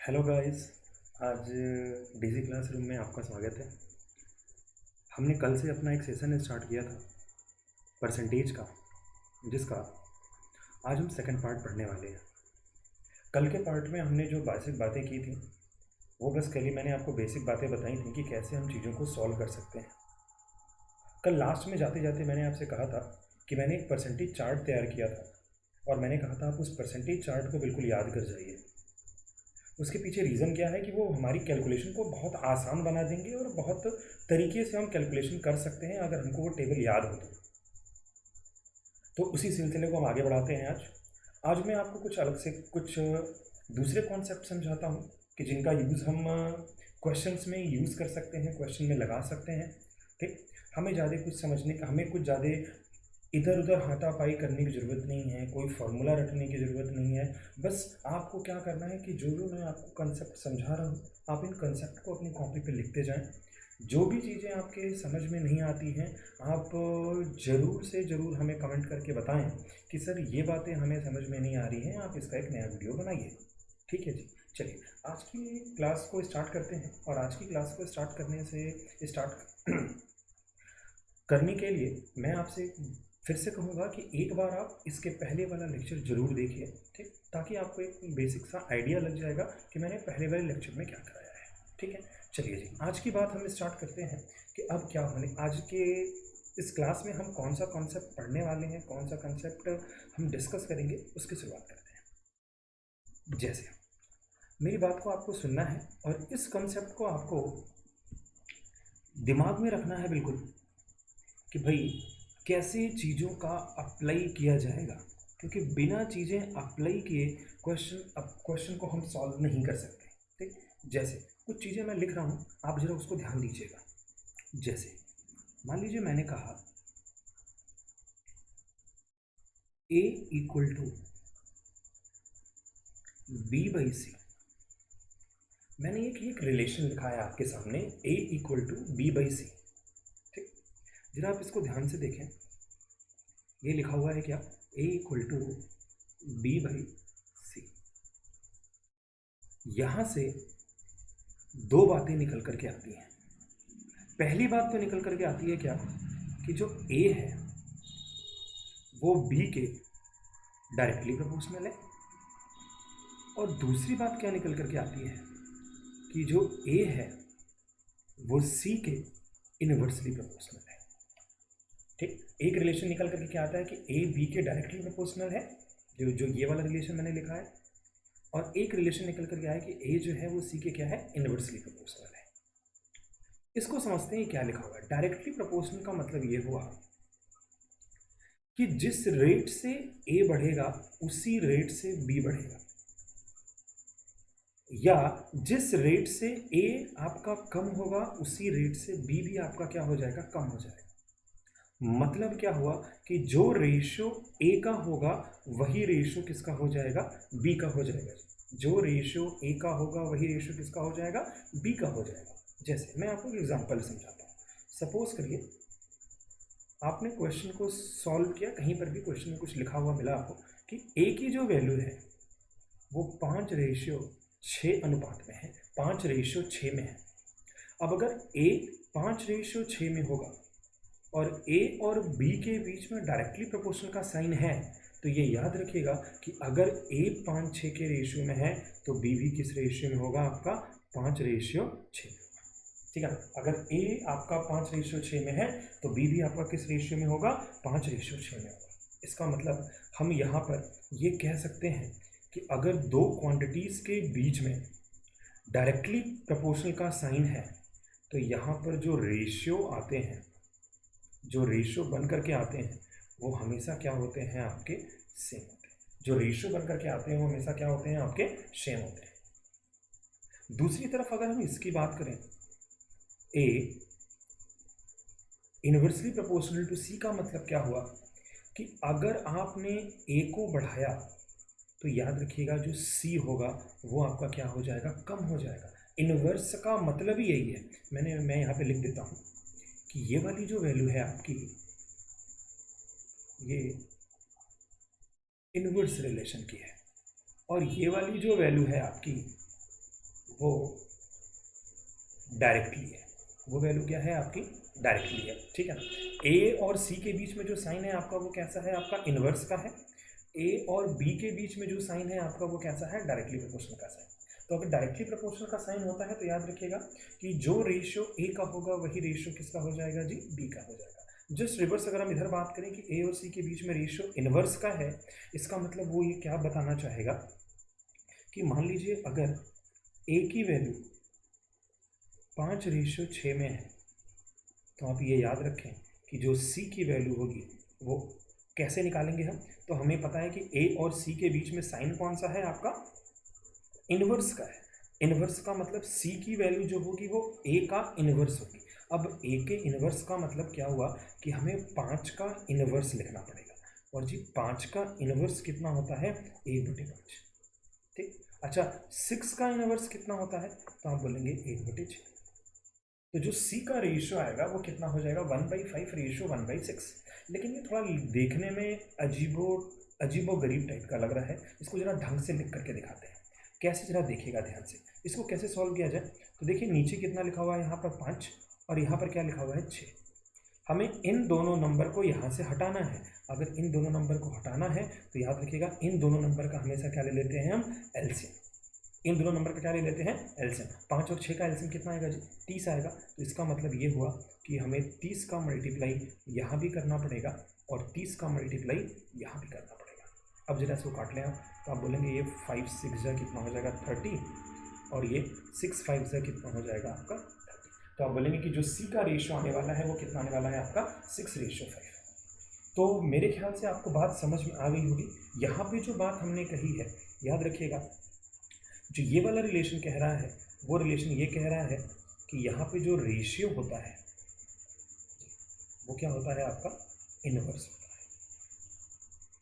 Hello guys. आज DG classroom में आपका स्वागत है। हमने कल से अपना एक सेशन स्टार्ट किया था परसेंटेज का, जिसका आज हम सेकंड पार्ट पढ़ने वाले हैं। कल के पार्ट में हमने जो बेसिक बातें की थी वो बस कल ही मैंने आपको बेसिक बातें बताई थी कि कैसे हम चीज़ों को सॉल्व कर सकते हैं। कल लास्ट में जाते जाते मैंने आपसे कहा था कि मैंने एक परसेंटेज चार्ट तैयार किया था और मैंने कहा था आप उस परसेंटेज चार्ट को बिल्कुल याद कर जाइए। उसके पीछे रीज़न क्या है कि वो हमारी कैलकुलेशन को बहुत आसान बना देंगे और बहुत तरीके से हम कैलकुलेशन कर सकते हैं अगर हमको वो टेबल याद हो तो उसी सिलसिले को हम आगे बढ़ाते हैं। आज मैं आपको कुछ अलग से कुछ दूसरे कॉन्सेप्ट समझाता हूँ कि जिनका यूज़ हम क्वेश्चंस में यूज़ कर सकते हैं, क्वेश्चन में लगा सकते हैं। ठीक, हमें ज़्यादा कुछ समझने का, हमें कुछ ज़्यादा इधर उधर हाथापाई करने की ज़रूरत नहीं है, कोई फार्मूला रटने की ज़रूरत नहीं है। बस आपको क्या करना है कि जो जो मैं आपको कंसेप्ट समझा रहा हूँ आप इन कंसेप्ट को अपनी कॉपी पे लिखते जाएं। जो भी चीज़ें आपके समझ में नहीं आती हैं आप ज़रूर से ज़रूर हमें कमेंट करके बताएं कि सर ये बातें हमें समझ में नहीं आ रही हैं, आप इसका एक नया वीडियो बनाइए। ठीक है जी, चलिए आज की क्लास को स्टार्ट करते हैं। और आज की क्लास को स्टार्ट करने के लिए मैं आपसे फिर से कहूँगा कि एक बार आप इसके पहले वाला लेक्चर ज़रूर देखिए, ठीक, ताकि आपको एक बेसिक सा आइडिया लग जाएगा कि मैंने पहले वाले लेक्चर में क्या कराया है। ठीक है, चलिए जी आज की बात हम स्टार्ट करते हैं कि अब क्या होने आज के इस क्लास में हम कौन सा कॉन्सेप्ट पढ़ने वाले हैं, कौन सा कॉन्सेप्ट हम डिस्कस करेंगे, उसकी शुरुआत करते हैं। जैसे मेरी बात को आपको सुनना है और इस कॉन्सेप्ट को आपको दिमाग में रखना है बिल्कुल कि भाई कैसे चीज़ों का अप्लाई किया जाएगा, क्योंकि बिना चीज़ें अप्लाई किए क्वेश्चन को हम सॉल्व नहीं कर सकते। ठीक, जैसे कुछ चीज़ें मैं लिख रहा हूँ, आप ज़रा उसको ध्यान दीजिएगा। जैसे मान लीजिए मैंने कहा a equal to B by C. मैंने एक रिलेशन लिखा है आपके सामने, a equal to B by C. ठीक, जरा आप इसको ध्यान से देखें। ये लिखा हुआ है क्या, a equal to B by C. यहां से दो बातें निकल करके आती हैं। पहली बात तो निकल करके आती है क्या कि जो a है वो b के डायरेक्टली प्रोपोर्शनल है। और दूसरी बात क्या निकल करके आती है कि जो a है वो c के इनवर्सली प्रोपोर्शनल है। ठीक, एक रिलेशन निकल करके क्या आता है कि a b के डायरेक्टली प्रोपोर्शनल है, जो ये वाला रिलेशन मैंने लिखा है। और एक रिलेशन निकल करके आया कि a जो है वो c के क्या है, इनवर्सली प्रोपोर्शनल है। इसको समझते हैं क्या लिखा हुआ है। डायरेक्टली प्रोपोर्शनल का मतलब ये हुआ कि जिस रेट से a बढ़ेगा उसी रेट से b बढ़ेगा, या जिस रेट से a आपका कम होगा उसी रेट से b भी आपका क्या हो जाएगा, कम हो जाएगा। मतलब क्या हुआ कि जो रेशियो a का होगा वही रेशियो किसका हो जाएगा, b का हो जाएगा। जो रेशियो a का होगा वही रेशियो किसका हो जाएगा, b का हो जाएगा। जैसे मैं आपको एक एग्जांपल समझाता हूँ। सपोज करिए आपने क्वेश्चन को सॉल्व किया, कहीं पर भी क्वेश्चन में कुछ लिखा हुआ मिला आपको कि a की जो वैल्यू है वो 5:6 अनुपात में है, 5:6 में है। अब अगर a 5:6 में होगा और a और b के बीच में डायरेक्टली प्रोपोर्शनल का साइन है, तो ये याद रखिएगा कि अगर a 5:6 के रेशियो में है तो b भी किस रेशियो में होगा, आपका 5:6 में। ठीक है, अगर a आपका 5:6 में है तो b भी आपका किस रेशियो में होगा, 5:6 में होगा। इसका मतलब हम यहाँ पर ये कह सकते हैं कि अगर दो क्वांटिटीज़ के बीच में डायरेक्टली प्रोपोर्शनल का साइन है तो यहाँ पर जो रेशियो आते हैं, जो रेशियो बन करके आते हैं वो हमेशा क्या होते हैं, आपके सेम होते हैं। जो रेशियो बन करके आते हैं वो हमेशा क्या होते हैं, आपके सेम होते हैं। दूसरी तरफ अगर हम इसकी बात करें, a inversely proportional to c का मतलब क्या हुआ कि अगर आपने a को बढ़ाया तो याद रखिएगा जो c होगा वो आपका क्या हो जाएगा, कम हो जाएगा। इनवर्स का मतलब ही यही है। मैं यहाँ पे लिख देता हूँ कि ये वाली जो वैल्यू है आपकी, ये इनवर्स रिलेशन की है, और ये वाली जो वैल्यू है आपकी वो डायरेक्टली है, वो वैल्यू क्या है आपकी, डायरेक्टली है, ठीक है ना। ए और सी के बीच में जो साइन है आपका वो कैसा है, आपका इनवर्स का है। ए और बी के बीच में जो साइन है आपका वो कैसा है, डायरेक्टली प्रोपोर्शनल का साइन। तो अगर डायरेक्टली प्रोपोर्शनल का साइन होता है तो याद रखिएगा कि जो रेशियो ए का होगा वही रेशियो किसका हो जाएगा जी, बी का हो जाएगा। जस्ट रिवर्स अगर हम इधर बात करें कि ए और सी के बीच में रेशियो इनवर्स का है, इसका मतलब वो ये क्या बताना चाहेगा कि मान लीजिए अगर ए की वैल्यू 5:6 में है, तो आप ये याद रखें कि जो सी की वैल्यू होगी वो कैसे निकालेंगे हम, तो हमें पता है कि ए और सी के बीच में साइन कौन सा है आपका, इनवर्स का है। इनवर्स का मतलब सी की वैल्यू जो होगी वो ए का इनवर्स होगी। अब ए के इनवर्स का मतलब क्या हुआ कि हमें 5 का इनवर्स लिखना पड़ेगा, और जी 5 का इनवर्स कितना होता है, 1/5, ठीक। अच्छा 6 का इनवर्स कितना होता है, तो आप बोलेंगे 1/6। तो जो सी का रेशियो आएगा वो कितना हो जाएगा, 1/5 रेशियो 1/6। लेकिन ये थोड़ा देखने में अजीबो गरीब टाइप का लग रहा है, इसको जरा ढंग से लिख करके दिखाते हैं। कैसे, जरा देखिएगा ध्यान से, इसको कैसे सॉल्व किया जाए। तो देखिए नीचे कितना लिखा हुआ है, यहाँ पर 5, और यहाँ पर क्या लिखा हुआ है, 6। हमें इन दोनों नंबर को यहाँ से हटाना है। अगर इन दोनों नंबर को हटाना है तो याद रखिएगा इन दोनों नंबर का हमेशा क्या ले लेते हैं हम, एलसीएम। इन दोनों नंबर का क्या ले लेते हैं, एलसीएम। 5 और 6 का एलसीएम कितना आएगा जी, 30 आएगा। तो इसका मतलब ये हुआ कि हमें 30 का मल्टीप्लाई यहाँ भी करना पड़ेगा और 30 का मल्टीप्लाई यहाँ भी करना पड़ेगा। अब जरा इसको काट लें आप, तो आप बोलेंगे ये 5 6 जा कितना हो जाएगा 30, और ये 6 5 जा कितना हो जाएगा आपका 30। तो आप बोलेंगे कि जो सी का रेशियो आने वाला है वो कितना आने वाला है आपका 6:5। तो मेरे ख्याल से आपको बात समझ में आ गई होगी। यहाँ पे जो बात हमने कही है याद रखिएगा, जो ये वाला रिलेशन कह रहा है वो रिलेशन ये कह रहा है कि यहाँ पे जो रेशियो होता है वो क्या होता है आपका, इनवर्स होता है।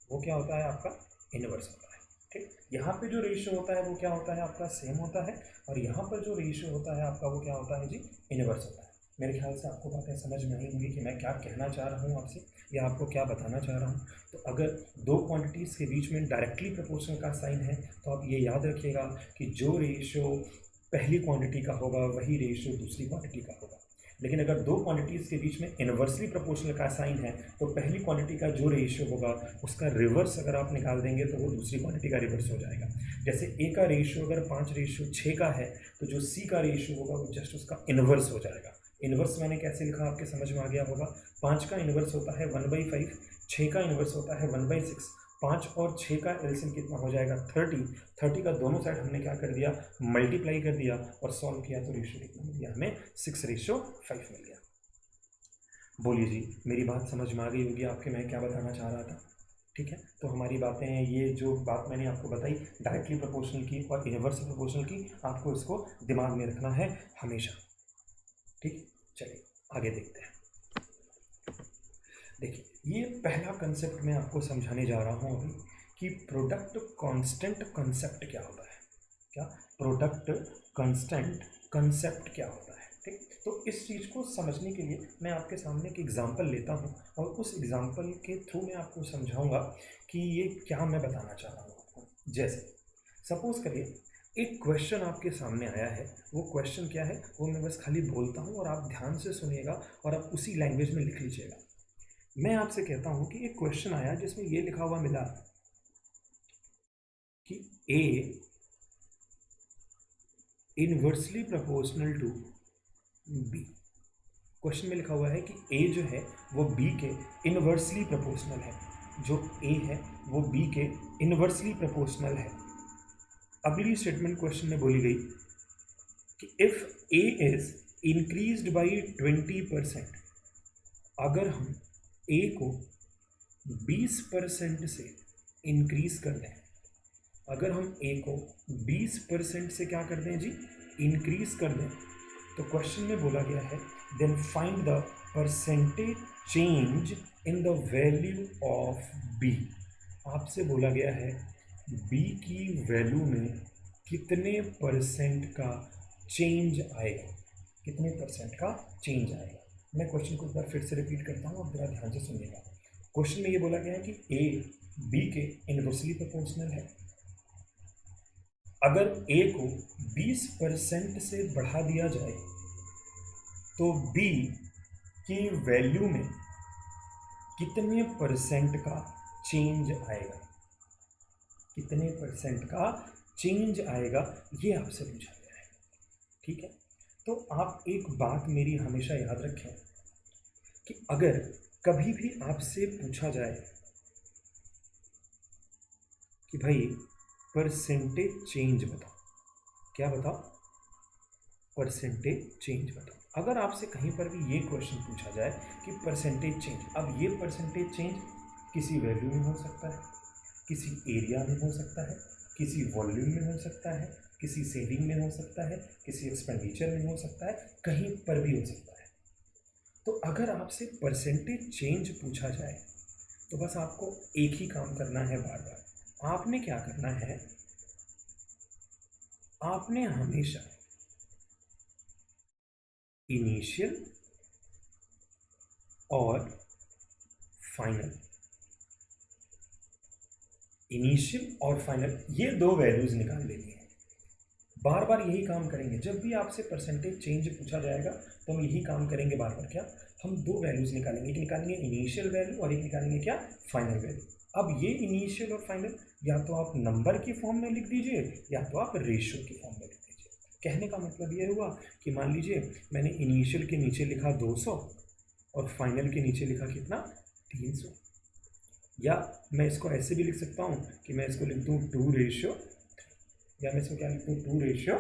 वो क्या होता है आपका, इनवर्स होता है, ठीक। यहाँ पे जो रेशियो होता है वो क्या होता है आपका, सेम होता है, और यहाँ पर जो रेशियो होता है आपका वो क्या होता है जी, इनवर्स होता है। मेरे ख्याल से आपको बातें समझ में आई होंगी कि मैं क्या कहना चाह रहा हूँ आपसे, या आपको क्या बताना चाह रहा हूँ। तो अगर दो क्वांटिटीज़ के बीच में डायरेक्टली प्रोपोर्शनल का साइन है तो आप ये याद रखिएगा कि जो रेशियो पहली क्वांटिटी का होगा वही रेशियो दूसरी क्वांटिटी का होगा। लेकिन अगर दो क्वांटिटीज़ के बीच में इन्वर्सली प्रोपोर्शनल का साइन है तो पहली क्वांटिटी का जो रेशियो होगा उसका रिवर्स अगर आप निकाल देंगे तो वो दूसरी क्वांटिटी का रिवर्स हो जाएगा। जैसे ए का रेशियो अगर 5:6 का है तो जो सी का रेशियो होगा वो जस्ट उसका इन्वर्स हो जाएगा। इन्वर्स मैंने कैसे लिखा आपके समझ में आ गया होगा। 5 का इन्वर्स होता है 1/5, 6 का इन्वर्स होता है 1/6। 5 और 6 का एलसीएम कितना हो जाएगा 30 का दोनों साइड हमने क्या कर दिया, मल्टीप्लाई कर दिया और सॉल्व किया तो रेशियो कितना मिल गया हमें, 6:5 मिल गया। बोलिए जी, मेरी बात समझ में आ गई होगी आपके, मैं क्या बताना चाह रहा था। ठीक है, तो हमारी बातें हैं, ये जो बात मैंने आपको बताई डायरेक्टली प्रोपोर्शनल की और इनवर्स प्रोपोर्शनल की, आपको इसको दिमाग में रखना है हमेशा। ठीक, चलिए आगे देखते हैं। देखिए ये पहला कंसेप्ट मैं आपको समझाने जा रहा हूँ अभी कि प्रोडक्ट कांस्टेंट कंसेप्ट क्या होता है। क्या प्रोडक्ट कांस्टेंट कंसेप्ट क्या होता है, ठीक। तो इस चीज़ को समझने के लिए मैं आपके सामने एक एग्जांपल लेता हूँ और उस एग्जांपल के थ्रू मैं आपको समझाऊंगा कि ये क्या मैं बताना चाह रहा हूँ आपको। जैसे सपोज करिए एक क्वेश्चन आपके सामने आया है, वो क्वेश्चन क्या है वो मैं बस खाली बोलता हूँ और आप ध्यान से सुनिएगा और आप उसी लैंग्वेज में लिख लीजिएगा। मैं आपसे कहता हूं कि एक क्वेश्चन आया जिसमें ये लिखा हुआ मिला कि A inversely proportional to B. Question में लिखा हुआ है कि ए जो है वो बी के इनवर्सली प्रोपोर्शनल है। जो ए है वो बी के इनवर्सली प्रोपोर्शनल है। अगली स्टेटमेंट क्वेश्चन में बोली गई कि if A is increased by 20%, अगर हम ए को 20% से इंक्रीज कर दें, अगर हम ए को 20% से क्या कर दें जी, इंक्रीज कर दें, तो क्वेश्चन में बोला गया है then find the percentage change in the value of B. आपसे बोला गया है बी की वैल्यू में कितने परसेंट का चेंज आएगा, कितने परसेंट का चेंज आएगा। मैं क्वेश्चन को एक बार फिर से रिपीट करता हूँ, आप जरा ध्यान से सुनिएगा। क्वेश्चन में ये बोला गया है कि ए बी के इनवर्सली प्रोपोर्शनल है, अगर ए को 20% से बढ़ा दिया जाए तो बी की वैल्यू में कितने परसेंट का चेंज आएगा, कितने परसेंट का चेंज आएगा, ये आपसे पूछा गया है। ठीक है, तो आप एक बात मेरी हमेशा याद रखें कि अगर कभी भी आपसे पूछा जाए कि भाई परसेंटेज चेंज बताओ, क्या बताओ, परसेंटेज चेंज बताओ। अगर आपसे कहीं पर भी ये क्वेश्चन पूछा जाए कि परसेंटेज चेंज, अब ये परसेंटेज चेंज किसी वैल्यू में हो सकता है, किसी एरिया में हो सकता है, किसी वॉल्यूम में हो सकता है, किसी सेविंग में हो सकता है, किसी एक्सपेंडिचर में हो सकता है, कहीं पर भी हो सकता है। तो अगर आपसे परसेंटेज चेंज पूछा जाए तो बस आपको एक ही काम करना है बार बार। आपने क्या करना है, आपने हमेशा इनिशियल और फाइनल, इनिशियल और फाइनल ये दो वैल्यूज निकाल लेनी है। बार बार यही काम करेंगे, जब भी आपसे परसेंटेज चेंज पूछा जाएगा तो हम यही काम करेंगे बार बार। क्या, हम दो वैल्यूज निकालेंगे, एक निकालेंगे इनिशियल वैल्यू और एक निकालेंगे क्या, फाइनल वैल्यू। अब ये इनिशियल और फाइनल या तो आप नंबर की फॉर्म में लिख दीजिए या तो आप रेशियो की फॉर्म में लिख दीजिए। कहने का मतलब ये हुआ कि मान लीजिए मैंने इनिशियल के नीचे लिखा 200 और फाइनल के नीचे लिखा कितना, 300। या मैं इसको ऐसे भी लिख सकता हूँ कि मैं इसको लिख दूँ 2:3, या मैं इसको क्या लिख दूँ 2:3।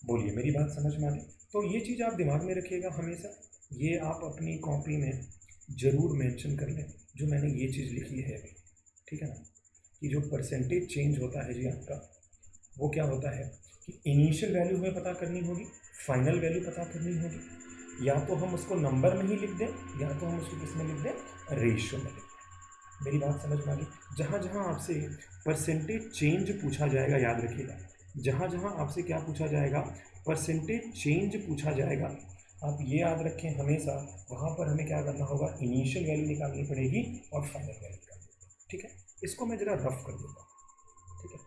बोलिए मेरी बात समझ में आ गई। तो ये चीज़ आप दिमाग में रखिएगा हमेशा, ये आप अपनी कॉपी में ज़रूर मेंशन कर लें जो मैंने ये चीज़ लिखी है अभी। ठीक है ना, कि जो परसेंटेज चेंज होता है जी आपका, वो क्या होता है कि इनिशियल वैल्यू हमें पता करनी होगी, फाइनल वैल्यू पता करनी होगी। या तो हम उसको नंबर में ही लिख दें या तो हम उसको किस में लिख दें, रेशियो में लिख दें। मेरी बात समझ में आ गई। जहाँ जहाँ आपसे परसेंटेज चेंज पूछा जाएगा, याद रखिएगा, जहाँ जहाँ आपसे क्या पूछा जाएगा, परसेंटेज चेंज पूछा जाएगा, आप ये याद रखें हमेशा वहाँ पर हमें क्या करना होगा, इनिशियल वैल्यू निकालनी पड़ेगी और फाइनल वैल्यू निकालनी पड़ेगी। ठीक है, इसको मैं ज़रा रफ कर दूँगा। ठीक है,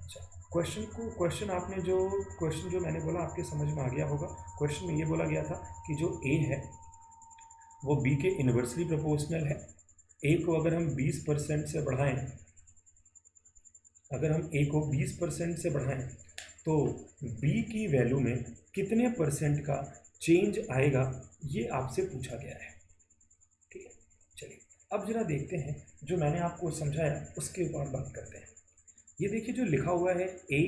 अच्छा, क्वेश्चन आपने जो क्वेश्चन जो मैंने बोला आपके समझ में आ गया होगा। क्वेश्चन में ये बोला गया था कि जो ए है वो बी के इन्वर्सली प्रोपोर्शनल है। ए को अगर हम 20% से बढ़ाएं, अगर हम ए को 20% से बढ़ाएं तो बी की वैल्यू में कितने परसेंट का चेंज आएगा, ये आपसे पूछा गया है। ठीक है, चलिए अब जरा देखते हैं जो मैंने आपको समझाया उसके ऊपर बात करते हैं। ये देखिए जो लिखा हुआ है ए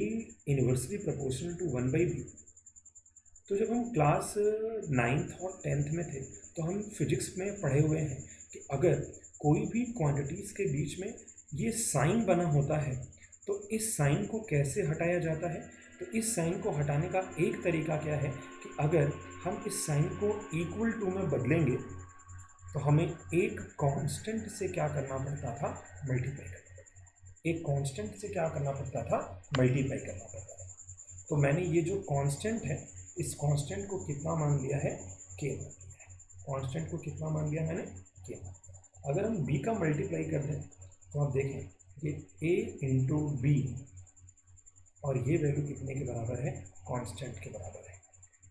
इन्वर्सली प्रोपोर्शनल टू 1/b। तो जब हम क्लास 9th और 10th में थे तो हम फिजिक्स में पढ़े हुए हैं कि अगर कोई भी क्वांटिटीज़ के बीच में ये साइन बना होता है तो इस साइन को कैसे हटाया जाता है। तो इस साइन को हटाने का एक तरीका क्या है कि अगर हम इस साइन को इक्वल टू में बदलेंगे तो हमें एक कांस्टेंट से क्या करना पड़ता था, मल्टीप्लाई करना पड़ता। एक कांस्टेंट से क्या करना पड़ता था, मल्टीप्लाई करना पड़ता था। तो मैंने ये जो कांस्टेंट है इस कांस्टेंट को कितना मान लिया है, के मान लिया है। कांस्टेंट को कितना मान लिया मैंने, के मान। अगर हम बी का मल्टीप्लाई कर दें तो आप देखें ये ए इंटू बी और ये वैल्यू कितने के बराबर है, कांस्टेंट के बराबर है।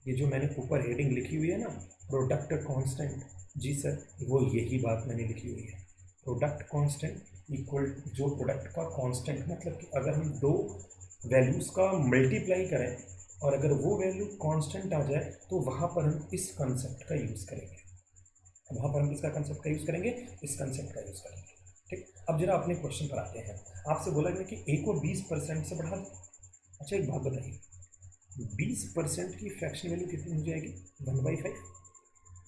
ये जो मैंने ऊपर हेडिंग लिखी हुई है ना, प्रोडक्ट कांस्टेंट, जी सर वो यही बात मैंने लिखी हुई है। प्रोडक्ट कांस्टेंट इक्वल, जो प्रोडक्ट का कांस्टेंट मतलब कि अगर हम दो वैल्यूज़ का मल्टीप्लाई करें और अगर वो वैल्यू कांस्टेंट आ जाए तो वहाँ पर हम इस कंसेप्ट का यूज़ करेंगे। वहाँ पर हम किसका कंसेप्ट का यूज़ करेंगे, इस कंसेप्ट का यूज़ करेंगे। ठीक, अब जरा अपने क्वेश्चन पर आते हैं। आपसे बोला गया कि ए को 20% से बढ़ा दें। अच्छा एक बात बताइए, 20% की फ्रैक्शन वैल्यू कितनी हो जाएगी, 1/5।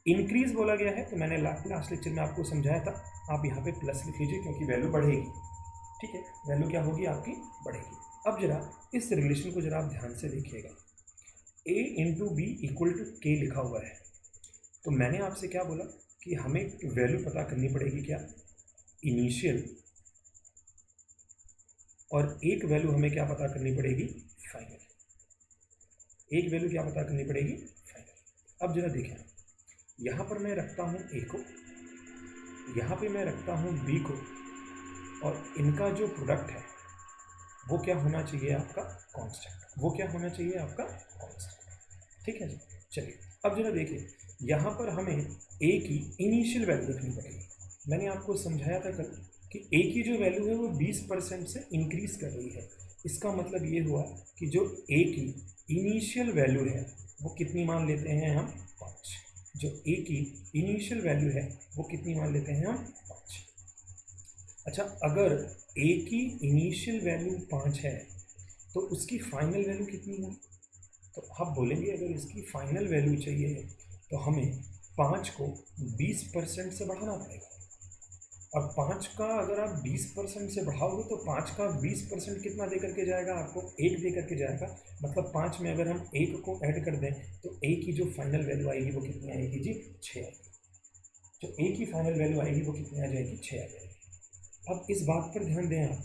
इंक्रीज बोला गया है तो मैंने लास्ट लेक्चर में आपको समझाया था, आप यहाँ पे प्लस लिख लीजिए क्योंकि वैल्यू बढ़ेगी। ठीक है, वैल्यू क्या होगी आपकी, बढ़ेगी। अब जरा इस रिलेशन को जरा आप ध्यान से देखिएगा, ए इंटू बी इक्वल टू के लिखा हुआ है। तो मैंने आपसे क्या बोला कि हमें वैल्यू पता करनी पड़ेगी क्या, इनिशियल, और एक वैल्यू हमें क्या पता करनी पड़ेगी, फाइनल। एक वैल्यू क्या पता करनी पड़ेगी, फाइनल। अब जरा देखें, यहाँ पर मैं रखता हूँ ए को, यहाँ पे मैं रखता हूँ बी को, और इनका जो प्रोडक्ट है वो क्या होना चाहिए आपका कांस्टेंट, वो क्या होना चाहिए आपका कांस्टेंट। ठीक है जी। चलिए अब जरा देखिए, यहाँ पर हमें ए की इनिशियल वैल्यू रखनी पड़ेगी। मैंने आपको समझाया था कल कि ए की जो वैल्यू है वो 20% से इंक्रीज कर रही है। इसका मतलब ये हुआ कि जो ए की इनिशियल वैल्यू है वो कितनी मान लेते हैं हम, 5। जो ए की इनिशियल वैल्यू है वो कितनी मान लेते हैं हम, 5। अच्छा, अगर ए की इनिशियल वैल्यू 5 है तो उसकी फाइनल वैल्यू कितनी होगी? तो आप बोलेंगे अगर इसकी फाइनल वैल्यू चाहिए तो हमें 5 को 20% से बढ़ाना पड़ेगा। और 5 का अगर आप 20% से बढ़ाओगे तो 5 का 20% कितना दे करके जाएगा आपको, 1 दे करके जाएगा। मतलब 5 में अगर हम 1 को ऐड कर दें तो ए की जो फाइनल वैल्यू आएगी वो कितनी आएगी जी, 6 आएगी। जो ए की फाइनल वैल्यू आएगी वो कितनी आ जाएगी, 6 आ जाएगी। अब इस बात पर ध्यान दें आप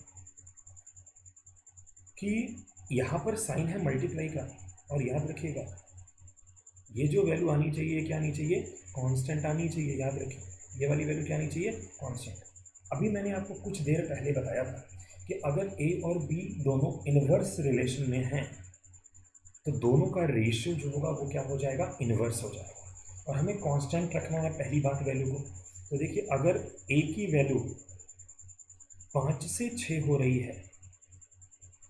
कि यहाँ पर साइन है मल्टीप्लाई का, और याद रखिएगा ये जो वैल्यू आनी चाहिए क्या आनी चाहिए, कांस्टेंट आनी चाहिए। याद रखें ये वाली वैल्यू क्या आनी चाहिए, कांस्टेंट। अभी मैंने आपको कुछ देर पहले बताया था कि अगर ए और बी दोनों इनवर्स रिलेशन में हैं तो दोनों का रेशियो जो होगा वो क्या हो जाएगा, इनवर्स हो जाएगा। और हमें कांस्टेंट रखना है पहली बात वैल्यू को। तो देखिए अगर ए की वैल्यू 5 से 6 हो रही है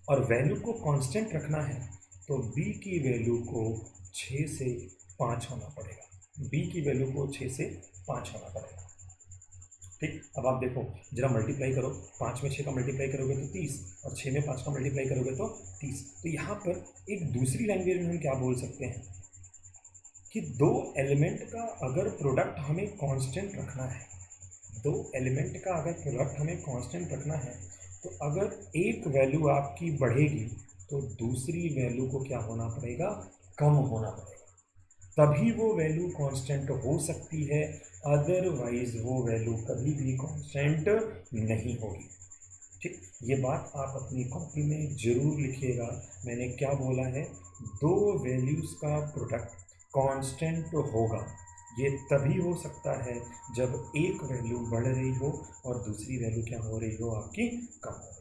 और वैल्यू को कांस्टेंट रखना है तो बी की वैल्यू को 6 से 5 होना पड़ेगा। बी की वैल्यू को 6 से 5 होना पड़ेगा। ठीक, अब आप देखो जरा मल्टीप्लाई करो, 5 में 6 का मल्टीप्लाई करोगे तो 30 और 6 में 5 का मल्टीप्लाई करोगे तो 30। तो यहाँ पर एक दूसरी लैंग्वेज में हम क्या बोल सकते हैं कि दो एलिमेंट का अगर प्रोडक्ट हमें कांस्टेंट रखना है, दो एलिमेंट का अगर प्रोडक्ट हमें कांस्टेंट रखना है तो अगर एक वैल्यू आपकी बढ़ेगी तो दूसरी वैल्यू को क्या होना पड़ेगा, कम होना पड़ेगा, तभी वो वैल्यू कांस्टेंट हो सकती है। अदरवाइज वो वैल्यू कभी भी कांस्टेंट नहीं होगी। ठीक, ये बात आप अपनी कॉपी में जरूर लिखिएगा। मैंने क्या बोला है, दो वैल्यूज़ का प्रोडक्ट कांस्टेंट होगा, ये तभी हो सकता है जब एक वैल्यू बढ़ रही हो और दूसरी वैल्यू क्या हो रही हो, आपकी कम हो रही हो।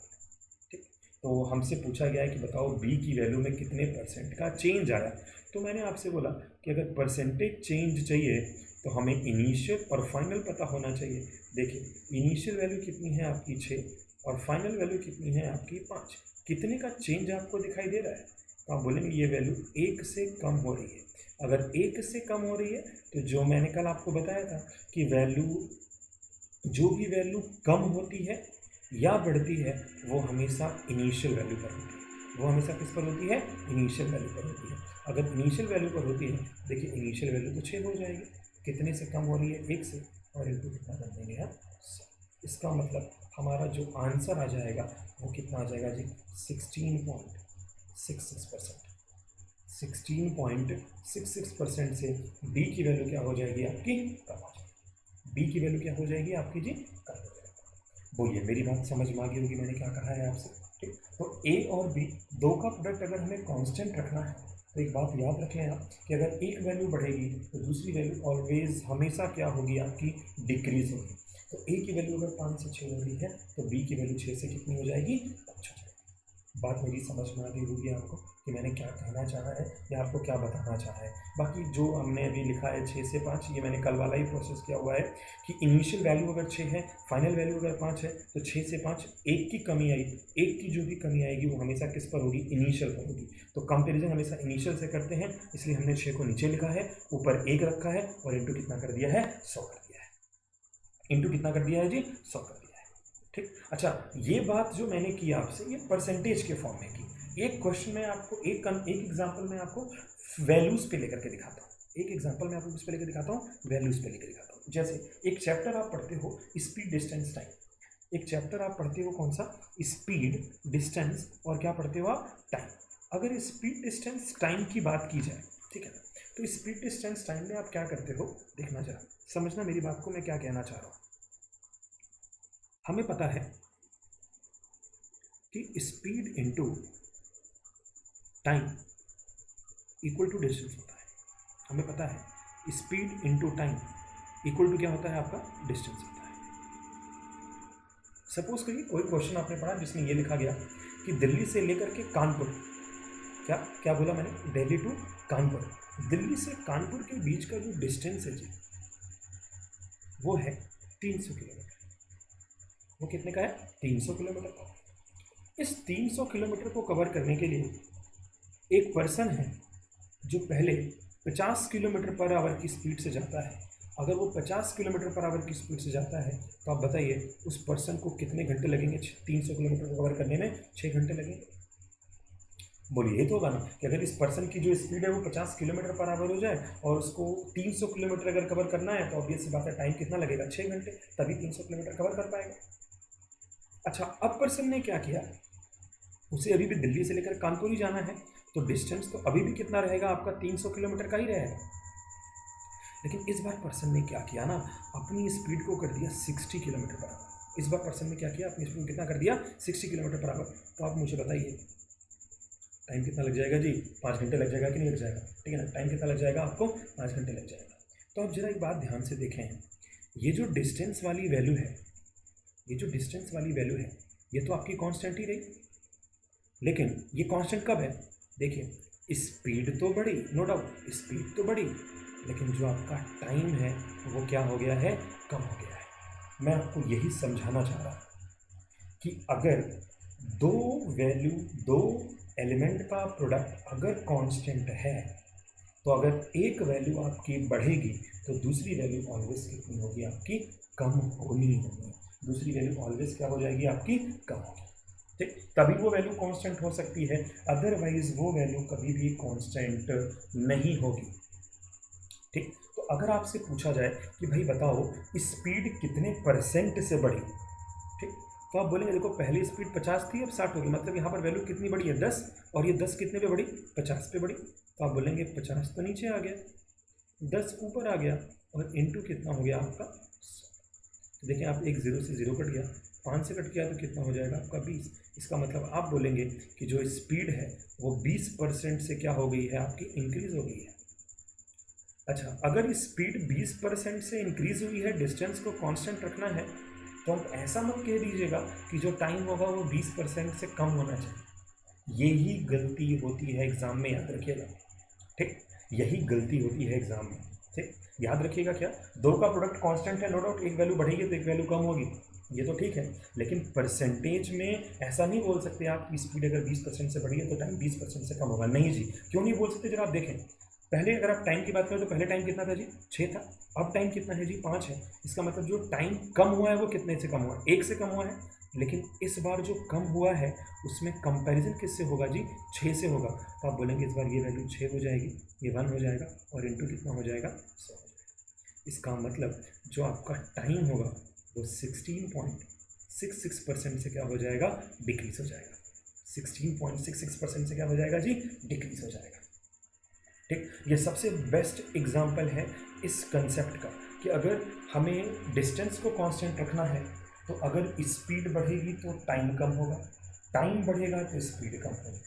ठीक, तो हमसे पूछा गया है कि बताओ बी की वैल्यू में कितने परसेंट का चेंज आया। तो मैंने आपसे बोला कि अगर परसेंटेज चेंज चाहिए तो हमें इनिशियल और फाइनल पता होना चाहिए। देखिए इनिशियल वैल्यू कितनी है आपकी, 6, और फाइनल वैल्यू कितनी है आपकी, 5। कितने का चेंज आपको दिखाई दे रहा है? तो आप बोलेंगे ये वैल्यू 1 से कम हो रही है। अगर 1 से कम हो रही है तो जो मैंने कल आपको बताया था कि वैल्यू, जो भी वैल्यू कम होती है या बढ़ती है वो हमेशा इनिशियल वैल्यू पर होती है। वो हमेशा किस पर होती है, इनिशियल वैल्यू पर होती है। अगर इनिशियल वैल्यू पर होती है, देखिए इनिशियल वैल्यू तो 6 हो जाएगी, कितने से कम हो रही है, 1 से, और इनको कितना कर देंगे हम, 100। इसका मतलब हमारा जो आंसर आ जाएगा वो कितना आ जाएगा जी, 16.66%। 16.66% से बी की वैल्यू क्या हो जाएगी आपकी, कम हो जाएगी। बी की वैल्यू क्या हो जाएगी आपकी जी, कम हो जाएगी। बोलिए मेरी बात समझ में आ गई होगी मैंने क्या कहा है आपसे। ठीक, तो ए और बी दो का प्रोडक्ट अगर हमें कांस्टेंट रखना है तो एक बात याद रख लें आप कि अगर एक वैल्यू बढ़ेगी तो दूसरी वैल्यू ऑलवेज हमेशा क्या होगी आपकी, डिक्रीज होगी। तो ए की वैल्यू अगर 5 से 6 हो रही है तो बी की वैल्यू 6 से कितनी हो जाएगी, 5 हो जाएगी। बात मेरी समझ में आ गई होगी आपको कि मैंने क्या कहना चाहा है या आपको क्या बताना चाहा है। बाकी जो हमने अभी लिखा है 6 से 5, ये मैंने कल वाला ही प्रोसेस किया हुआ है कि इनिशियल वैल्यू अगर 6 है, फाइनल वैल्यू अगर 5 है तो 6 से 5 एक की कमी आई, एक की जो भी कमी आएगी वो हमेशा किस पर होगी, इनिशियल पर होगी। तो कंपेरिजन हमेशा इनिशियल से करते हैं, इसलिए हमने 6 को नीचे लिखा है, ऊपर 1 रखा है और इंटू कितना कर दिया है, 100 कर दिया है। इंटू कितना कर दिया है जी, 100 कर दिया है। ठीक, अच्छा ये बात जो मैंने की आपसे ये परसेंटेज के फॉर्म में की। एक क्वेश्चन में आपको एक एग्जांपल में आपको वैल्यूज पे लेकर के दिखाता हूँ, एक एग्जांपल में आपको किस पे लेकर दिखाता हूँ, वैल्यूज पे लेकर दिखाता हूँ। जैसे एक चैप्टर आप पढ़ते हो स्पीड डिस्टेंस टाइम, एक चैप्टर आप पढ़ते हो कौन सा, स्पीड डिस्टेंस, और क्या पढ़ते हो आप, टाइम। अगर स्पीड डिस्टेंस टाइम की बात की जाए, ठीक है, तो स्पीड डिस्टेंस टाइम में आप क्या करते हो, देखना जरा, समझना मेरी बात को, मैं क्या कहना चाह रहा हूँ। हमें पता है कि speed into time equal to distance होता है। हमें पता है speed into time equal to क्या होता है, आपका डिस्टेंस होता है। सपोज करिए कोई क्वेश्चन आपने पढ़ा जिसमें ये लिखा गया कि दिल्ली से लेकर के कानपुर, क्या क्या बोला मैंने, दिल्ली टू कानपुर, दिल्ली से कानपुर के बीच का जो डिस्टेंस है जी वो है 300 किलोमीटर। वो कितने का है? 300 किलोमीटर का। इस 300 किलोमीटर को कवर करने के लिए एक पर्सन है जो पहले 50 किलोमीटर पर आवर की स्पीड से जाता है। अगर वो 50 किलोमीटर पर आवर की स्पीड से जाता है तो आप बताइए उस पर्सन को कितने घंटे लगेंगे 300 किलोमीटर को कवर करने में? 6 घंटे लगेंगे। बोलिए, ये तो होगा ना कि अगर इस पर्सन की जो स्पीड है वो 50 किलोमीटर पर आवर हो जाए और उसको 300 किलोमीटर अगर कवर करना है तो ऑब्वियस सी बात है टाइम कितना लगेगा? 6 घंटे, तभी 300 किलोमीटर कवर कर पाएगा। अच्छा, अब पर्सन ने क्या किया, उसे अभी भी दिल्ली से लेकर कानपुर ही जाना है, तो डिस्टेंस तो अभी भी कितना रहेगा आपका? 300 किलोमीटर का ही रहेगा। लेकिन इस बार पर्सन ने क्या किया ना, अपनी स्पीड को कर दिया 60 किलोमीटर पर आवर। इस बार पर्सन ने क्या किया, अपनी स्पीड कितना कर दिया? 60 किलोमीटर पर आवर। तो आप मुझे बताइए टाइम कितना लग जाएगा जी? 5 घंटे लग जाएगा कि नहीं लग जाएगा? ठीक है ना, टाइम कितना लग जाएगा आपको? 5 घंटे लग जाएगा। तो आप जरा एक बात ध्यान से देखें, ये जो डिस्टेंस वाली वैल्यू है, ये जो डिस्टेंस वाली वैल्यू है, ये तो आपकी कांस्टेंट ही रही, लेकिन ये कांस्टेंट कब है? देखिए, स्पीड तो बढ़ी, नो डाउट स्पीड तो बढ़ी, लेकिन जो आपका टाइम है वो क्या हो गया है? कम हो गया है। मैं आपको यही समझाना चाह रहा हूँ कि अगर दो एलिमेंट का प्रोडक्ट अगर कांस्टेंट है तो अगर एक वैल्यू आपकी बढ़ेगी तो दूसरी वैल्यू ऑलवेज कितनी होगी आपकी? कम होनी होगी। दूसरी वैल्यू ऑलवेज क्या हो जाएगी आपकी? कम होगी। ठीक, तभी वो वैल्यू कांस्टेंट हो सकती है, अदरवाइज वो वैल्यू कभी भी कांस्टेंट नहीं होगी। ठीक, तो अगर आपसे पूछा जाए कि भाई बताओ स्पीड कितने परसेंट से बढ़ी, ठीक, तो आप बोलेंगे देखो पहले स्पीड 50 थी अब 60 होगी, मतलब यहाँ पर वैल्यू कितनी बढ़ी है? 10, और ये 10 कितने पे बढ़ी? 50 पे बढ़ी। तो आप बोलेंगे 50 तो नीचे आ गया, 10 ऊपर आ गया, और इनटू कितना हो गया आपका? तो देखिए आप एक जीरो से जीरो कट गया, 5 से कट गया तो कितना हो जाएगा आपका? 20। इसका मतलब आप बोलेंगे कि जो स्पीड है वो 20% से क्या हो गई है आपकी? इंक्रीज हो गई है। अच्छा, अगर स्पीड 20% से इंक्रीज हुई है, डिस्टेंस को कांस्टेंट रखना है, तो आप ऐसा मत कह दीजिएगा कि जो टाइम होगा वो 20% से कम होना चाहिए। यही गलती होती है एग्ज़ाम में, याद रखिएगा। ठीक, यही गलती होती है एग्ज़ाम में। ठीक, याद रखिएगा क्या, दो का प्रोडक्ट कांस्टेंट है, नो डाउट, एक वैल्यू बढ़ेगी तो एक वैल्यू कम होगी, ये तो ठीक है, लेकिन परसेंटेज में ऐसा नहीं बोल सकते आप कि स्पीड अगर 20% से बढ़ी है तो टाइम 20% से कम होगा। नहीं जी, क्यों नहीं बोल सकते? जरा आप देखें, पहले अगर आप टाइम की बात करें तो पहले टाइम कितना था जी? 6 था। अब टाइम कितना है जी? 5 है। इसका मतलब जो टाइम कम हुआ है वो कितने से कम हुआ है? 1 से कम हुआ है। लेकिन इस बार जो कम हुआ है उसमें कंपैरिजन किससे होगा जी? 6 से होगा। तो आप बोलेंगे इस बार ये वैल्यू 6 हो जाएगी, ये 1 हो जाएगा, और इंटू कितना हो जाएगा? 100 हो जाएगा। इसका मतलब जो आपका टाइम होगा वो 16.66% से क्या हो जाएगा? डिक्रीज हो जाएगा। 16.66% से क्या हो जाएगा जी? डिक्रीज हो जाएगा। ठीक, ये सबसे बेस्ट एग्जाम्पल है इस कंसेप्ट का कि अगर हमें डिस्टेंस को कांस्टेंट रखना है तो अगर स्पीड बढ़ेगी तो टाइम कम होगा, टाइम बढ़ेगा तो स्पीड कम होगी।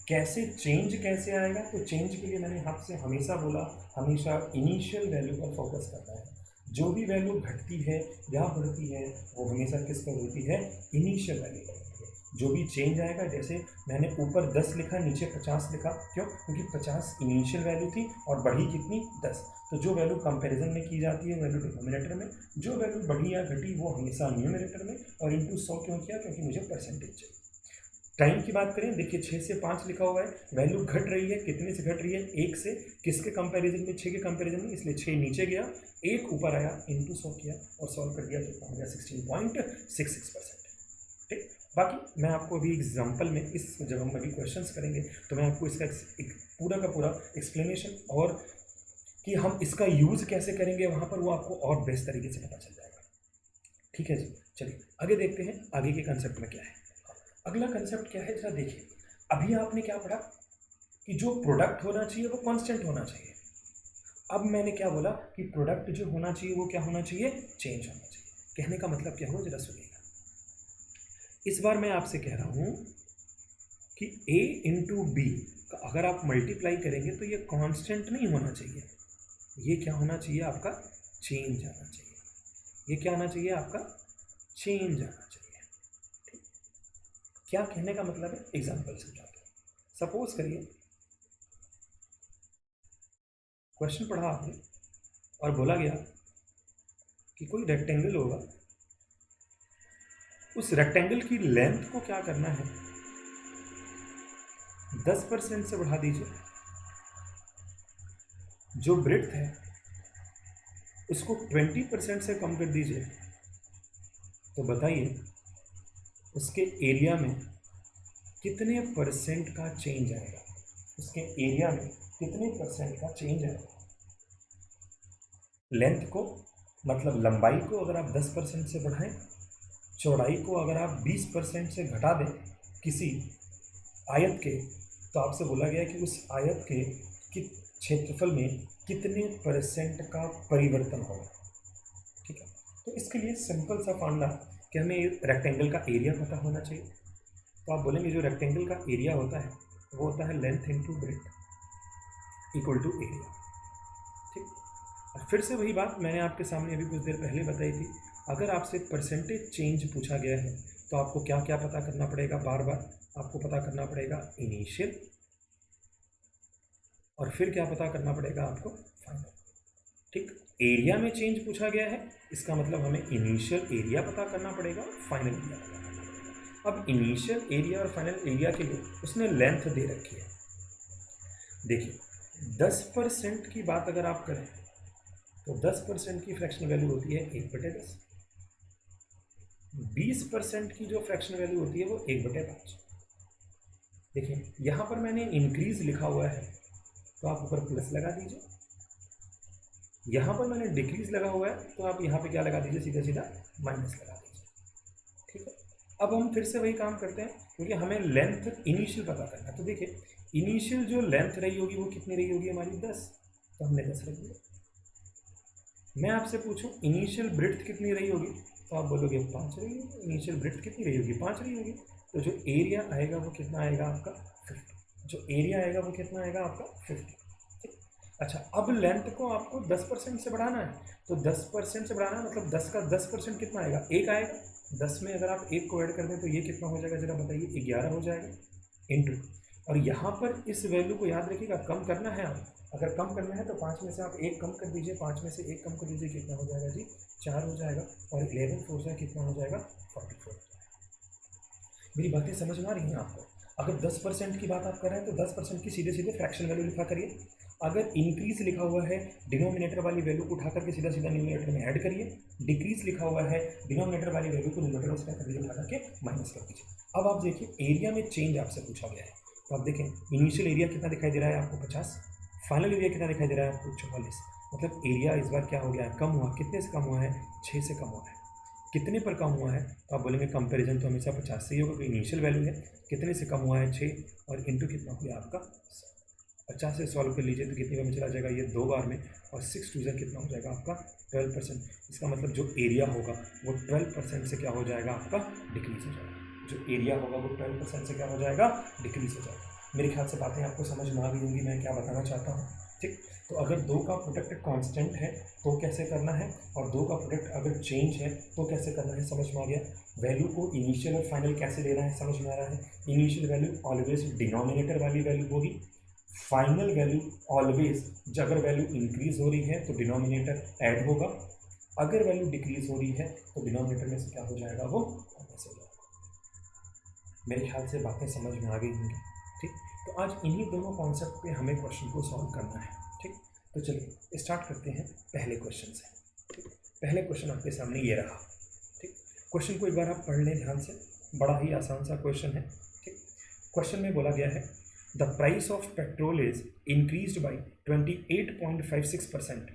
कैसे चेंज कैसे आएगा? तो चेंज के लिए मैंने आपसे हमेशा बोला, हमेशा इनिशियल वैल्यू पर फोकस करना है। जो भी वैल्यू घटती है या बढ़ती है वो हमेशा किस पर होती है? इनिशियल वैल्यू पर होती है। जो भी चेंज आएगा, जैसे मैंने ऊपर 10 लिखा नीचे 50 लिखा, क्यों? क्योंकि 50 इनिशियल वैल्यू थी और बढ़ी कितनी? 10। तो जो वैल्यू कंपैरिजन में की जाती है वैल्यू डिनोमिनेटर में, जो वैल्यू बढ़ी या घटी वो हमेशा न्यूमरेटर में, और इंटू 100 क्यों किया? क्योंकि मुझे परसेंटेज चाहिए। टाइम की बात करें, देखिए 6 से 5 लिखा हुआ है, वैल्यू घट रही है, कितने से घट रही है? 1 से। किसके कंपैरिजन में? 6 के कंपैरिजन में, इसलिए 6 नीचे गया, 1 ऊपर आया, इंटू 100 किया और सॉल्व कर दिया, कितना हो गया? 16.66%। ठीक, बाकी मैं आपको अभी एग्जाम्पल में जब हम अभी क्वेश्चंस करेंगे तो मैं आपको इसका एक पूरा का पूरा एक्सप्लेनेशन और कि हम इसका यूज़ कैसे करेंगे वहाँ पर, वो आपको और बेस्ट तरीके से पता चल जाएगा। ठीक है जी, चलिए आगे देखते हैं आगे के कंसेप्ट में क्या है। अगला कंसेप्ट क्या है जरा देखिए, अभी आपने क्या पढ़ा कि जो प्रोडक्ट होना चाहिए वो कांस्टेंट होना चाहिए। अब मैंने क्या बोला कि प्रोडक्ट जो होना चाहिए वो क्या होना चाहिए? चेंज होना चाहिए। कहने का मतलब क्या हुआ, जरा सुनिएगा। इस बार मैं आपसे कह रहा हूं कि a इंटू बी का अगर आप मल्टीप्लाई करेंगे तो ये कांस्टेंट नहीं होना चाहिए, ये क्या होना चाहिए आपका? चेंज आना चाहिए। ये क्या आना चाहिए आपका? चेंज आना चाहिए। ठीक, क्या कहने का मतलब है, एग्जाम्पल समझाते हैं। सपोज करिए क्वेश्चन पढ़ा आपने और बोला गया कि कोई रेक्टेंगल होगा, उस रेक्टेंगल की लेंथ को क्या करना है, 10% से बढ़ा दीजिए, जो ब्रेड्थ है उसको 20% से कम कर दीजिए, तो बताइए उसके एरिया में कितने परसेंट का चेंज आएगा, उसके एरिया में कितने परसेंट का चेंज आएगा। लेंथ को मतलब लंबाई को अगर आप 10% से बढ़ाएं, चौड़ाई को अगर आप 20% से घटा दें किसी आयत के, तो आपसे बोला गया कि उस आयत के क्षेत्रफल में कितने परसेंट का परिवर्तन होगा। ठीक है, तो इसके लिए सिंपल सा फॉर्मूला कि हमें रेक्टेंगल का एरिया पता होना चाहिए। तो आप बोलेंगे जो रेक्टेंगल का एरिया होता है वो होता है length into breadth equal to area. ठीक, और फिर से वही बात मैंने आपके सामने अभी कुछ देर पहले बताई थी, अगर आपसे परसेंटेज चेंज पूछा गया है तो आपको क्या क्या पता करना पड़ेगा, बार बार आपको पता करना पड़ेगा इनिशियल, और फिर क्या पता करना पड़ेगा आपको, फाइनल। ठीक, एरिया में चेंज पूछा गया है, इसका मतलब हमें इनिशियल एरिया पता करना पड़ेगा, फाइनल एरिया पता करना पड़ेगा। अब इनिशियल एरिया और फाइनल एरिया के लिए उसने लेंथ दे रखी है। देखिए 10% की बात अगर आप करें तो 10% की फ्रैक्शनल वैल्यू होती है 1/10, 20% की जो फ्रैक्शनल वैल्यू होती है वो 1/5। देखिए यहाँ पर मैंने इंक्रीज लिखा हुआ है तो आप ऊपर प्लस लगा दीजिए, यहाँ पर मैंने डिक्रीज लगा हुआ है तो आप यहाँ पे क्या लगा दीजिए, सीधा सीधा माइनस लगा दीजिए। ठीक है, अब हम फिर से वही काम करते हैं क्योंकि हमें लेंथ इनिशियल पता करना है। तो देखिए इनिशियल जो लेंथ रही होगी वो कितनी रही होगी हमारी 10, तो हमने 10 रख दिया। मैं आपसे पूछूं इनिशियल ब्रेड्थ कितनी रही होगी, तो आप बोलोगे 5 रही होगी। इनिशियल ब्रेड्थ कितनी रही होगी, 5 रही होगी। तो जो एरिया आएगा वो कितना आएगा आपका 50, जो एरिया आएगा वो कितना आएगा आपका 50। अच्छा, अब लेंथ को आपको 10% से बढ़ाना है, तो 10% से बढ़ाना है मतलब 10 का 10% कितना आएगा, 1 आएगा। 10 में अगर आप 1 को ऐड कर दें तो ये कितना हो जाएगा, जरा बताइए, 11 हो जाएगा इंटू। और यहाँ पर इस वैल्यू को याद रखिएगा, कम करना है आप, अगर कम करना है तो 5 में से आप 1 कम कर दीजिए, 5 में से 1 कम कर दीजिए, कितना हो जाएगा जी, 4 हो जाएगा। और 11 4 से कितना हो जाएगा, 44। मेरी बातें समझ में आ रही हैं आपको? अगर 10% की बात आप कर रहे हैं तो 10% की सीधे सीधे फ्रैक्शन वैल्यू लिखा करिए। अगर इंक्रीज लिखा हुआ है डिनोमिनेटर वाली वैल्यू को उठा करके सीधा सीधा न्यूमिनेटर में ऐड करिए, डिक्रीज लिखा हुआ है डिनोमिनेटर वाली वैल्यू को न्यूमिनेटर में कर दीजिए, उठा करके माइनस कर दीजिए। अब आप देखिए एरिया में चेंज आपसे पूछा गया है, तो आप देखें इनिशियल एरिया कितना दिखाई दे रहा है आपको 50, फाइनल एरिया कितना दिखाई दे रहा है आपको 44। मतलब एरिया इस बार क्या हो गया है, कम हुआ। कितने से कम हुआ है, 6 से कम हुआ है। कितने पर कम हुआ है, तो आप बोलेंगे कंपैरिजन तो हमेशा 50 से ही होगा, क्योंकि इनिशियल वैल्यू है। कितने से कम हुआ है, 6, और इंटू कितना हो गया आपका 50 से सॉल्व कर लीजिए तो कितनी बार में चला जाएगा, ये 2 बार में, और 6 2 से कितना हो जाएगा आपका 12%। इसका मतलब जो एरिया होगा वो 12% से क्या हो जाएगा आपका, डिक्रीज हो जाएगा। जो एरिया होगा वो 12% से क्या हो जाएगा, डिक्रीज हो जाएगा। मेरे ख्याल से बातें आपको समझ में आ गई होंगी मैं क्या बताना चाहता हूँ। ठीक, तो अगर 2 का प्रोडक्ट कांस्टेंट है तो कैसे करना है, और 2 का प्रोडक्ट अगर चेंज है तो कैसे करना है, समझ में आ गया। वैल्यू को इनिशियल और फाइनल कैसे लेना है, समझ में आ रहा है। इनिशियल वैल्यू ऑलवेज डिनोमिनेटर वाली वैल्यू होगी, फाइनल वैल्यू ऑलवेज अगर वैल्यू इंक्रीज हो रही है तो डिनोमिनेटर ऐड होगा, अगर वैल्यू डिक्रीज हो रही है तो डिनोमिनेटर में से क्या हो जाएगा, वो माइनस हो जाएगा। मेरे ख्याल से बातें समझ में आ गई होंगी। ठीक, तो आज इन्हीं दोनों कॉन्सेप्ट पे हमें क्वेश्चन को सॉल्व करना है। ठीक, तो चलिए स्टार्ट करते हैं पहले क्वेश्चन से। ठीक, पहले क्वेश्चन आपके सामने ये रहा। ठीक, क्वेश्चन को एक बार आप पढ़ लें ध्यान से, बड़ा ही आसान सा क्वेश्चन है। ठीक, क्वेश्चन में बोला गया है the price of petrol is increased by 28.56%,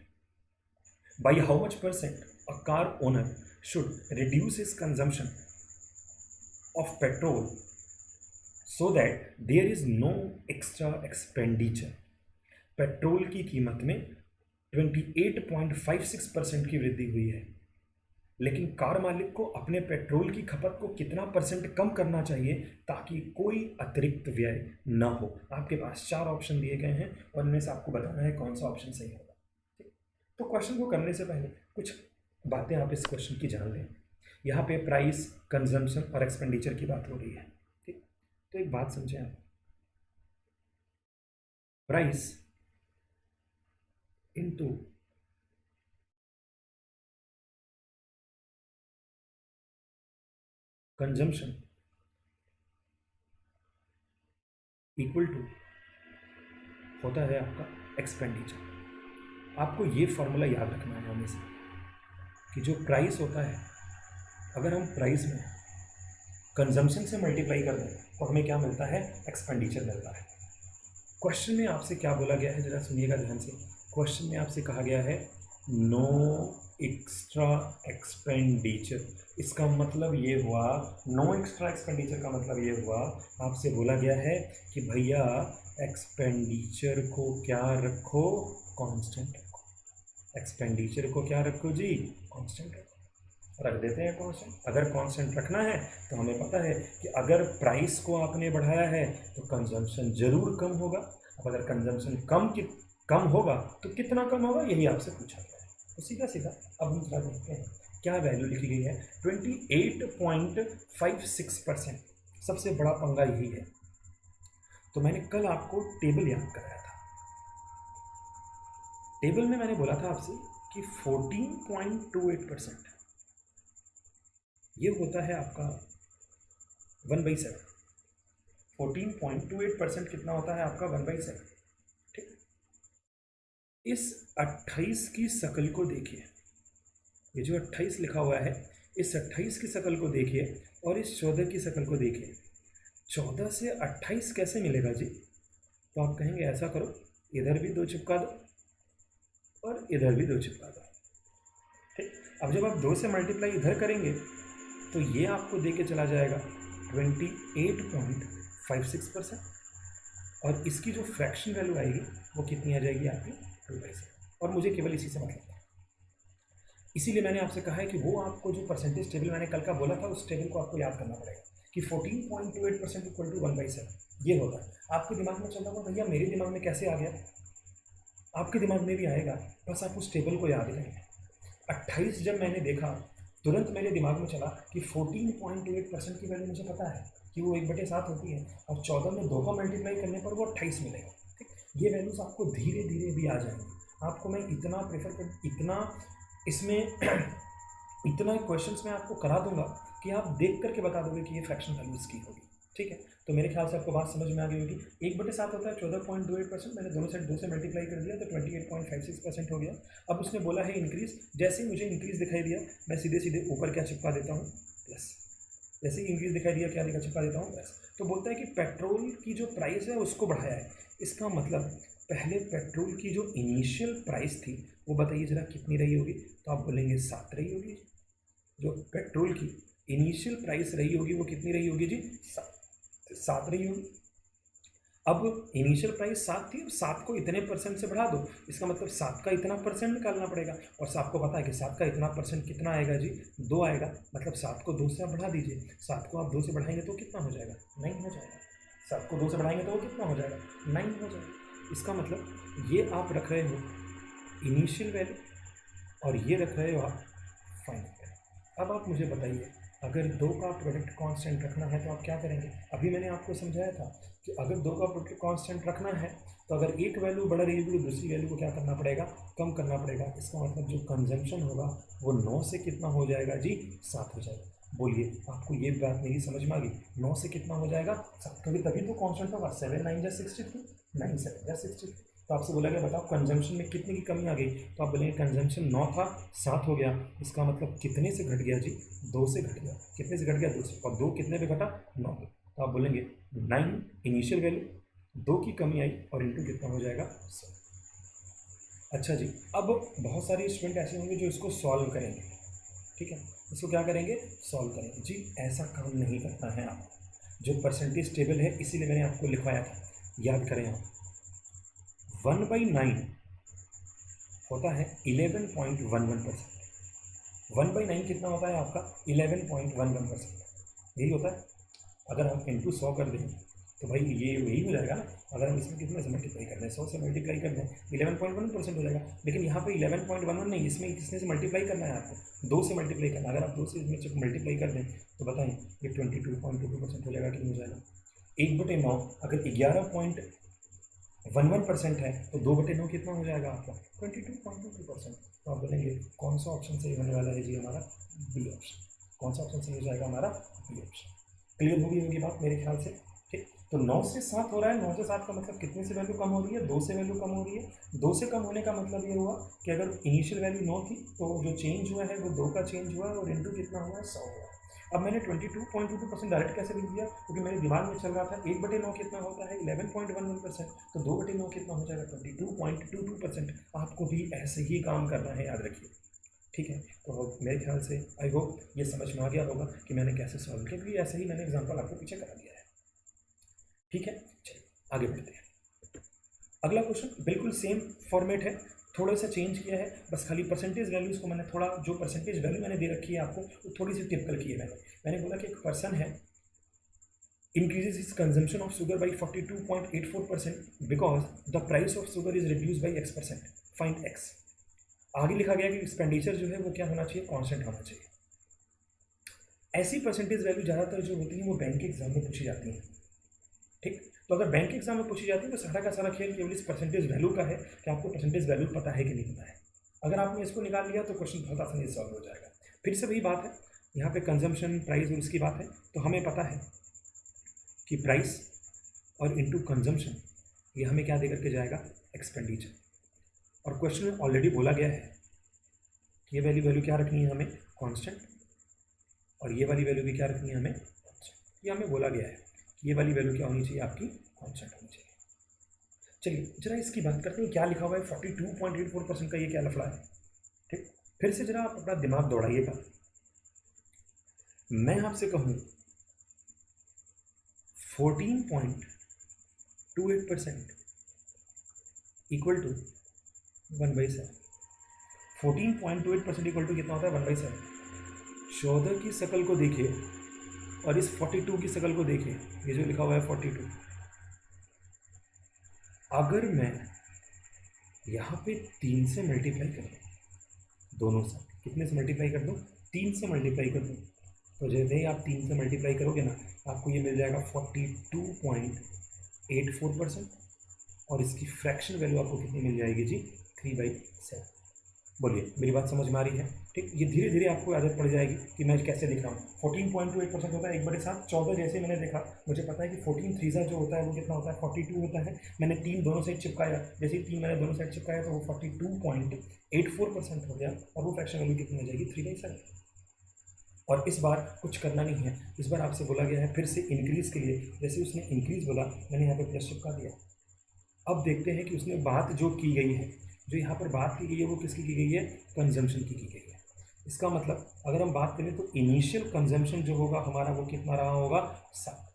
by how much percent a car owner should reduce his consumption of petrol so that there is no extra expenditure। Petrol की कीमत में 28.56% की वृद्धि हुई है, लेकिन कार मालिक को अपने पेट्रोल की खपत को कितना परसेंट कम करना चाहिए ताकि कोई अतिरिक्त व्यय न हो। आपके पास 4 ऑप्शन दिए गए हैं और इनमें से आपको बताना है कौन सा ऑप्शन सही होगा। ठीक, तो क्वेश्चन को करने से पहले कुछ बातें आप इस क्वेश्चन की जान लें। यहाँ पे प्राइस, कंजम्पशन और एक्सपेंडिचर की बात हो रही है। ठीक, तो एक बात समझें आप, price into consumption equal to होता है आपका एक्सपेंडिचर। आपको ये फॉर्मूला याद रखना है हमेशा कि जो प्राइस होता है, अगर हम प्राइस में कंजम्पशन से मल्टीप्लाई कर दें तो हमें क्या मिलता है, एक्सपेंडिचर मिलता है। क्वेश्चन में आपसे क्या बोला गया है, जरा सुनिएगा ध्यान से। क्वेश्चन में आपसे कहा गया है नो एक्स्ट्रा एक्सपेंडिचर। इसका मतलब ये हुआ, नो एक्स्ट्रा एक्सपेंडिचर का मतलब ये हुआ, आपसे बोला गया है कि भैया एक्सपेंडिचर को क्या रखो, कांस्टेंट रखो। एक्सपेंडिचर को क्या रखो जी, कांस्टेंट रखो। रख देते हैं कांस्टेंट। अगर कांस्टेंट रखना है तो हमें पता है कि अगर प्राइस को आपने बढ़ाया है तो कंजम्पशन जरूर कम होगा। अब अगर कंजम्पशन कम होगा तो कितना कम होगा, यही आपसे पूछा गया है। तो सीधा सीधा अब हम जरा देखते हैं क्या वैल्यू लिखी गई है। 28.56%। सबसे बड़ा पंगा यही है। तो मैंने कल आपको टेबल याद कराया था। टेबल में मैंने बोला था आपसे कि 14.28% ये होता है आपका 1/7। 14.28% कितना होता है आपका 1/7। ठीक, इस 28 की शकल को देखिए, ये जो 28 लिखा हुआ है, इस 28 की शकल को देखिए और इस 14 की शकल को देखिए। 14 से 28 कैसे मिलेगा जी? तो आप कहेंगे ऐसा करो, इधर भी 2 चिपका दो और इधर भी 2 चिपका दो। ठीक, अब जब आप 2 से मल्टीप्लाई इधर करेंगे तो ये आपको दे के चला जाएगा 28.56%, और इसकी जो फ्रैक्शन वैल्यू आएगी वो कितनी आ जाएगी आपकी 2/7। और मुझे केवल इसी से मतलब है, इसीलिए मैंने आपसे कहा है कि वो आपको जो परसेंटेज टेबल मैंने कल का बोला था उस टेबल को आपको याद करना पड़ेगा कि 14.28% इक्वल टू 1/7 ये होता है। आपके दिमाग में चल रहा होगा भैया मेरे दिमाग में कैसे आ गया, आपके दिमाग में भी आएगा, बस आप उस टेबल को याद करें। 28 जब मैंने देखा तुरंत मेरे दिमाग में चला कि 14.28% की वैल्यू मुझे पता है कि वो 1/7 होती है, और 14 में 2 का मल्टीप्लाई करने पर वो 28 मिलेगा। ठीक, ये वैल्यूज आपको धीरे धीरे भी आ जाएंगी। आपको मैं इतना प्रेफर कर, इतना इसमें इतना क्वेश्चंस मैं आपको करा दूंगा कि आप देख करके बता दोगे कि ये फ्रैक्शन वैल्यू इसकी होगी। ठीक है, तो मेरे ख्याल से आपको बात समझ में आ गई होगी। 1/7 होता है 14.28%, मैंने दोनों साइड 2 से मल्टीप्लाई कर दिया तो 28.56% हो गया। अब उसने बोला है इंक्रीज, जैसे ही मुझे इंक्रीज दिखाई दिया मैं सीधे सीधे ऊपर क्या चिपका देता हूँ, प्लस। जैसे ही इंक्रीज दिखाई दिया क्या चिपका देता हूँ, प्लस। तो बोलता है कि पेट्रोल की जो प्राइस है उसको बढ़ाया है। इसका मतलब पहले पेट्रोल की जो इनिशियल प्राइस थी वो बताइए जरा कितनी रही होगी, तो आप बोलेंगे 7 रही होगी। जो पेट्रोल की इनिशियल प्राइस रही होगी वो कितनी रही होगी जी, 7 रही होगी। अब इनिशियल प्राइस 7 थी, अब 7 को इतने परसेंट से बढ़ा दो, इसका मतलब 7 का इतना परसेंट निकालना पड़ेगा। और आपको पता है कि 7 का इतना परसेंट कितना आएगा जी, 2 आएगा। मतलब 7 को 2 से आप बढ़ा दीजिए, 7 को आप 2 से बढ़ाएंगे तो कितना हो जाएगा, 9 हो जाएगा। 7 को 2 से बढ़ाएंगे तो वो कितना हो जाएगा, 9 हो जाएगा। इसका मतलब ये आप रख रहे हो इनिशियल वैल्यू और ये रख रहे हो आप फाइनल वैल्यू। अब आप मुझे बताइए, अगर 2 का प्रोडक्ट कांस्टेंट रखना है तो आप क्या करेंगे। अभी मैंने आपको समझाया था कि अगर 2 का प्रोडक्ट कांस्टेंट रखना है तो अगर एक वैल्यू बढ़ रही होगी तो दूसरी वैल्यू को क्या करना पड़ेगा, कम करना पड़ेगा। इसका मतलब जो कंजम्पशन होगा वो 9 से कितना हो जाएगा जी, 7 हो जाएगा। बोलिए आपको ये बात मेरी समझ में आ गई, 9 से कितना हो जाएगा, 7। कभी तभी तो कांस्टेंट होगा। 7 9 जा 62, 9 7 जा 62। तो आपसे बोला गया बताओ कंजम्पशन में कितने की कमी आ गई, तो आप बोलेंगे कंजम्पशन 9 था 7 हो गया। इसका मतलब कितने से घट गया जी, 2 से घट गया। कितने से घट गया, 2 से। और 2 कितने पे घटा, 9 पे। तो आप बोलेंगे 9 इनिशियल वैल्यू, 2 की कमी आई और इंटू कितना हो जाएगा, 7। अच्छा जी, अब बहुत सारे स्टूडेंट ऐसे होंगे जो इसको सॉल्व करेंगे। ठीक है, इसको क्या करेंगे, सॉल्व करेंगे। जी ऐसा काम नहीं करना है आपको। जो परसेंटेज टेबल है इसीलिए मैंने आपको लिखवाया था, याद करें आप। 1/9 होता है 11.11%। 1/9 कितना होता है आपका, 11.11%। यही होता है। अगर हम इंटू 100 कर दें तो भाई ये वही हो जाएगा ना। अगर हम इसमें कितने से मल्टीप्लाई कर दें, 100 से मल्टीप्लाई कर दें, 11.1% हो जाएगा। लेकिन यहाँ पे 11.11 नहीं, इसमें किसने से मल्टीप्लाई करना है आपको, 2 से मल्टीप्लाई करना है। अगर आप 2 से इसमें मल्टीप्लाई कर दें तो बताएं ये 22.22% हो जाएगा कि नहीं हो जाएगा। 1/9 अगर 11.11% है तो 2/9 कितना हो जाएगा आपका 22.22%। तो आप बोलेंगे कौन सा ऑप्शन सही होने वाला है जी हमारा, बी ऑप्शन। कौन सा ऑप्शन सही हो जाएगा हमारा, बी ऑप्शन। क्लियर होगी बात मेरे ख्याल से, ठीक। तो 9 से 7 हो रहा है, 9 से 7 का मतलब कितने से वैल्यू कम हो रही है, 2 से वैल्यू कम हो रही है। 2 से कम होने का मतलब ये हुआ कि अगर इनिशियल वैल्यू 9 थी तो जो चेंज हुआ है वो 2 का चेंज हुआ है और इंटू कितना हुआ है, 100 हुआ है। अब मैंने 22.22% डायरेक्ट कैसे लिख दिया, क्योंकि मेरे दिमाग में चल रहा था 1/9 कितना होता है 11.11%, तो 2/9 कितना हो जाएगा 22.22%। आपको भी ऐसे ही काम करना है, याद रखिए, ठीक है। तो मेरे ख्याल से आई होप ये समझ में आ गया होगा कि मैंने कैसे सॉल्व किया, क्योंकि ऐसे ही मैंने एग्जाम्पल आपको पीछे करा दिया है, ठीक है। चलिए आगे बढ़ते हैं। अगला क्वेश्चन बिल्कुल सेम फॉर्मेट है, थोड़ा सा चेंज किया है, बस खाली परसेंटेज वैल्यूज़ को मैंने थोड़ा, जो परसेंटेज वैल्यू मैंने दे रखी है आपको वो थोड़ी सी टिपिकल की है। मैंने बोला कि एक पर्सन है increases his consumption of sugar by 42.84% because the price of sugar is reduced by x%, find x। आगे लिखा गया कि एक्सपेंडिचर जो है वो क्या होना चाहिए, कांस्टेंट होना चाहिए। ऐसी परसेंटेज वैल्यू ज़्यादातर जो होती है वो बैंक के एग्जाम में पूछी जाती है, ठीक। तो अगर बैंक के एग्जाम में पूछी जाती है तो सारा का सारा खेल केवल इस परसेंटेज वैल्यू का है कि आपको परसेंटेज वैल्यू पता है कि नहीं पता है। अगर आपने इसको निकाल लिया तो क्वेश्चन बहुत आसानी से सॉल्व हो जाएगा। फिर से वही बात है, यहाँ पे कंजम्पशन, प्राइस और उसकी बात है, तो हमें पता है कि प्राइस और इनटू कंजम्पशन ये हमें क्या दे करके जाएगा, एक्सपेंडिचर। और क्वेश्चन में ऑलरेडी बोला गया है कि ये वैल्यू क्या रखनी है हमें, कांस्टेंट, और ये वाली वैल्यू भी क्या रखनी है हमें, कांस्टेंट। ये हमें बोला गया है कि ये वाली वैल्यू क्या होनी चाहिए आपकी, कांस्टेंट होनी चाहिए। चलिए जरा इसकी बात करते हैं, क्या लिखा हुआ है 42.84% का, ये क्या लफड़ा है, ठीक। फिर से जरा आप अपना दिमाग दौड़ाइएगा। मैं आपसे कहूँ 14.28% इक्वल टू 1/7। 14.28% इक्वल टू कितना होता है, 1/7। 14 की शकल को देखिए और इस 42 की शकल को देखिए, ये जो लिखा हुआ है 42, अगर मैं यहाँ पे 3 से मल्टीप्लाई कर दूँ, दोनों साइड कितने से मल्टीप्लाई कर दूँ, 3 से मल्टीप्लाई कर दूँ, तो जैसे ही आप 3 से मल्टीप्लाई करोगे ना आपको ये मिल जाएगा 42.84%, और इसकी फ्रैक्शन वैल्यू आपको कितनी मिल जाएगी जी, 3/7। बोलिए मेरी बात समझ में आ रही है, ठीक। ये धीरे धीरे आपको आदत पड़ जाएगी कि मैं कैसे लिख रहा हूँ। 14.28% होता है 1/7, 14 जैसे मैंने देखा मुझे पता है कि 14 3 जो होता है वो कितना होता है 42 होता है। मैंने 3 दोनों साइड चिपकाया, जैसे ही 3 मैंने दोनों साइड चिपकाया तो वो 42.84% हो गया, और वो फ्रैक्शन वैल्यू कितनी हो जाएगी, 3/7। और इस बार कुछ करना नहीं है, इस बार आपसे बोला गया है फिर से इंक्रीज़ के लिए, जैसे उसने इंक्रीज़ बोला मैंने यहाँ पे प्लस चिपका दिया। अब देखते हैं कि उसने बात जो की गई है, जो यहाँ पर बात की गई है वो किसकी की गई है, कंजम्पशन की गई है। इसका मतलब अगर हम बात करें तो इनिशियल कंजम्पशन जो होगा हमारा वो कितना रहा होगा, 7।